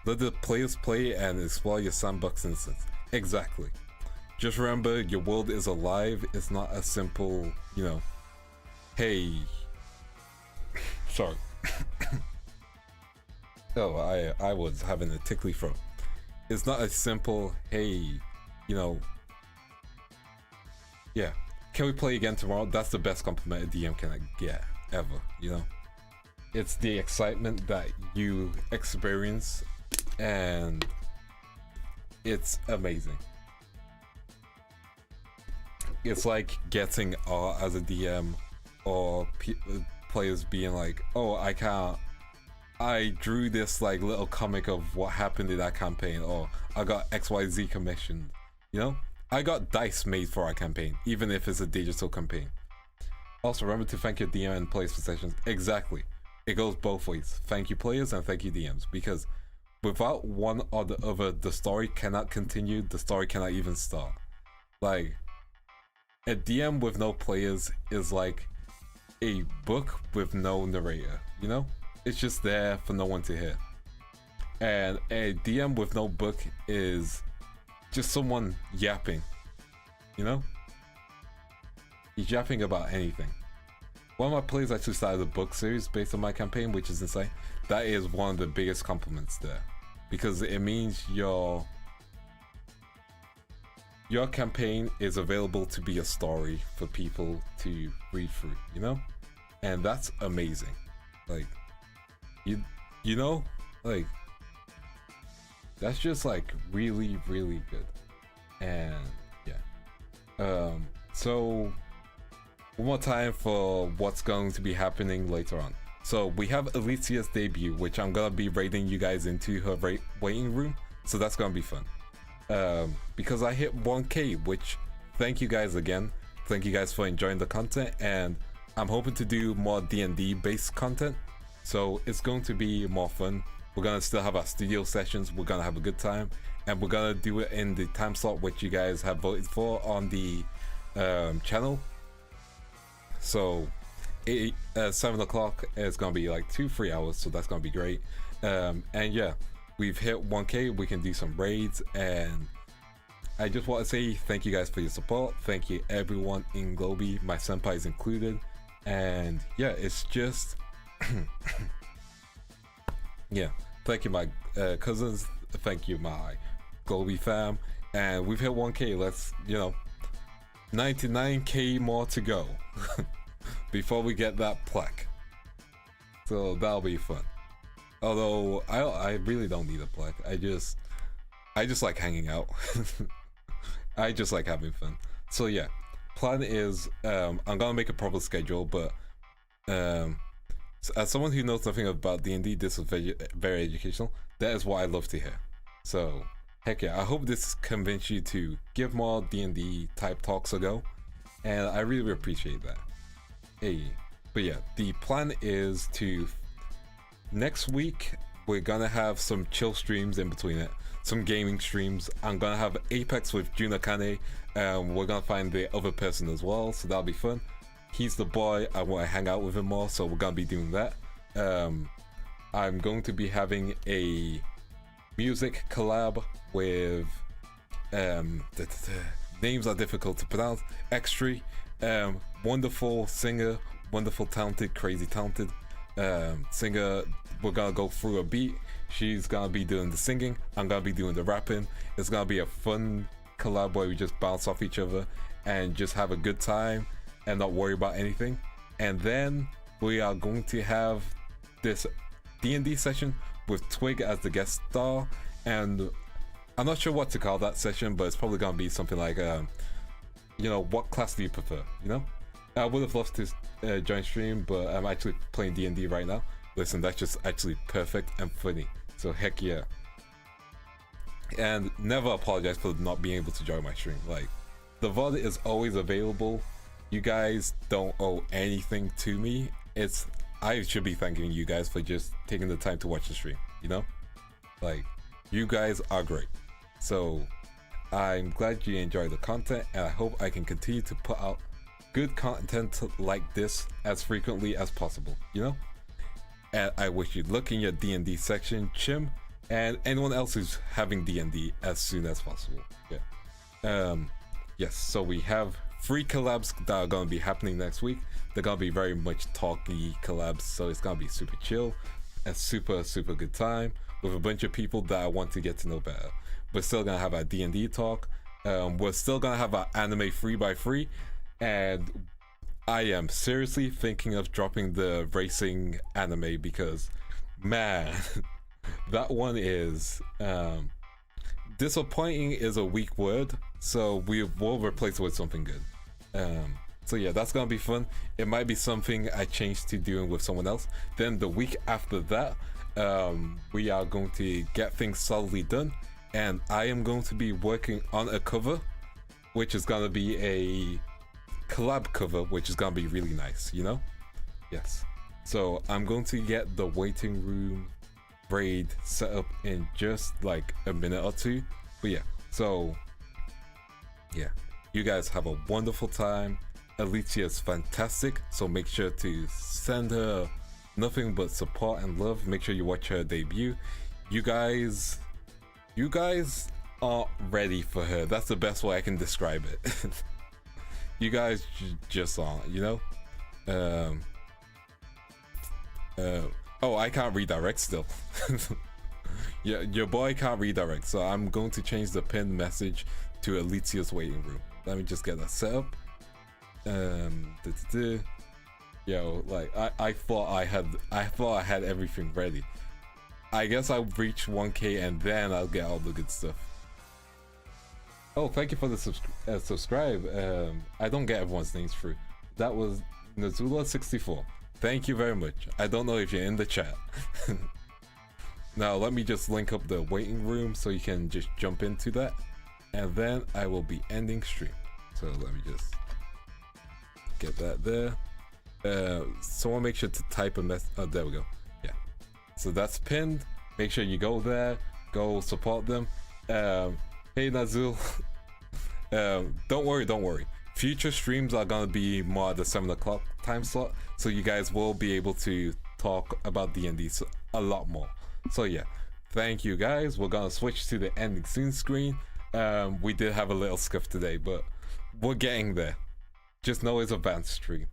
Let the players play and explore your sandbox instance. Exactly. Just remember, your world is alive. It's not a simple, you know, hey, sorry. Oh, I was having a tickly throat. It's not a simple, hey, you know, yeah, can we play again tomorrow? That's the best compliment a DM can get ever, you know? It's the excitement that you experience, and it's amazing. It's like getting art as a DM, or players being like, oh, I drew this like little comic of what happened in that campaign, or I got XYZ commissioned, you know? I got dice made for our campaign, even if it's a digital campaign. Also, remember to thank your DM and players for sessions. Exactly. It goes both ways. Thank you players and thank you DMs, because without one or the other, the story cannot continue, the story cannot even start. Like, a DM with no players is like a book with no narrator, you know? It's just there for no one to hear. And a DM with no book is just someone yapping, you know? He's yapping about anything. One of my players actually started a book series based on my campaign, which is insane. That is one of the biggest compliments there, because it means your campaign is available to be a story for people to read through, you know? And that's amazing. Like, you know, like, that's just like really, really good. And yeah, so one more time for what's going to be happening later on. So we have Alicia's debut, which I'm gonna be raiding you guys into her waiting room, so that's gonna be fun. Because I hit 1K, which thank you guys again. Thank you guys for enjoying the content, and I'm hoping to do more D&D based content, so it's going to be more fun. We're gonna still have our studio sessions, we're gonna have a good time, and we're gonna do it in the time slot which you guys have voted for on the channel. So 7 o'clock is gonna be like 2-3 hours, so that's gonna be great. And yeah, we've hit 1K, we can do some raids, and I just want to say thank you guys for your support. Thank you everyone in Globie, my senpais included. And yeah, it's just yeah, thank you my cousins, thank you my Globie fam, and we've hit 1K. Let's, you know, 99K more to go before we get that plaque, so that'll be fun. Although I really don't need a plaque. I just like hanging out. I just like having fun. So yeah, plan is I'm gonna make a proper schedule, but as someone who knows nothing about D&D, this is very, very educational. That is what I love to hear. So heck yeah, I hope this convinced you to give more D&D type talks a go, and I really appreciate that. Hey, but yeah, the plan is to next week we're gonna have some chill streams in between it, some gaming streams. I'm gonna have Apex with Junakane, and we're gonna find the other person as well, so that'll be fun. He's the boy, I want to hang out with him more, so we're gonna be doing that. I'm going to be having a music collab with names are difficult to pronounce. X3, wonderful singer, wonderful talented, crazy talented singer. We're gonna go through a beat. She's gonna be doing the singing, I'm gonna be doing the rapping. It's gonna be a fun collab where we just bounce off each other and just have a good time and not worry about anything. And then we are going to have this D&D session with Twig as the guest star, and I'm not sure what to call that session, but it's probably gonna be something like you know, what class do you prefer, you know? I would have loved to join stream, but I'm actually playing D&D right now. Listen, that's just actually perfect and funny, so heck yeah. And never apologize for not being able to join my stream. Like, the VOD is always available. You guys don't owe anything to me. I should be thanking you guys for just taking the time to watch the stream, you know? Like, you guys are great. So I'm glad you enjoy the content, and I hope I can continue to put out good content like this as frequently as possible, you know? And I wish you'd look in your D&D section, Chim, and anyone else who's having D&D as soon as possible. Yeah. Yes, so we have 3 collabs that are gonna be happening next week. They're gonna be very much talky collabs, so it's gonna be super chill, a super good time with a bunch of people that I want to get to know better. We're still gonna have our D&D talk. We're still gonna have our anime 3x3, and I am seriously thinking of dropping the racing anime because, man, that one is disappointing is a weak word, so we will replace it with something good. So yeah, that's gonna be fun. It might be something I change to doing with someone else. Then the week after that, we are going to get things solidly done, and I am going to be working on a cover, which is gonna be a collab cover, which is gonna be really nice, you know? Yes. So I'm going to get the waiting room raid set up in just like a minute or two. But yeah, so yeah, you guys have a wonderful time. Alicia is fantastic, so make sure to send her nothing but support and love. Make sure you watch her debut. You guys aren't ready for her. That's the best way I can describe it. You guys just aren't, you know? Oh, I can't redirect still. Yeah, your boy can't redirect, so I'm going to change the pinned message to Alicia's waiting room. Let me just get that set up. Yo, like I thought I had everything ready. I guess I'll reach 1K and then I'll get all the good stuff. Oh, thank you for the subscribe. I don't get everyone's names through. That was Nazula64. Thank you very much. I don't know if you're in the chat. Now let me just link up the waiting room so you can just jump into that, and then I will be ending stream. So let me just get that there. Someone make sure to type a mess. Oh, there we go. Yeah. So that's pinned. Make sure you go there. Go support them. Hey Nazul. Don't worry. Future streams are gonna be more at the 7 o'clock time slot, so you guys will be able to talk about D&D a lot more. So yeah, thank you guys. We're gonna switch to the ending soon screen. We did have a little scuff today, but we're getting there. Just know it's a band stream.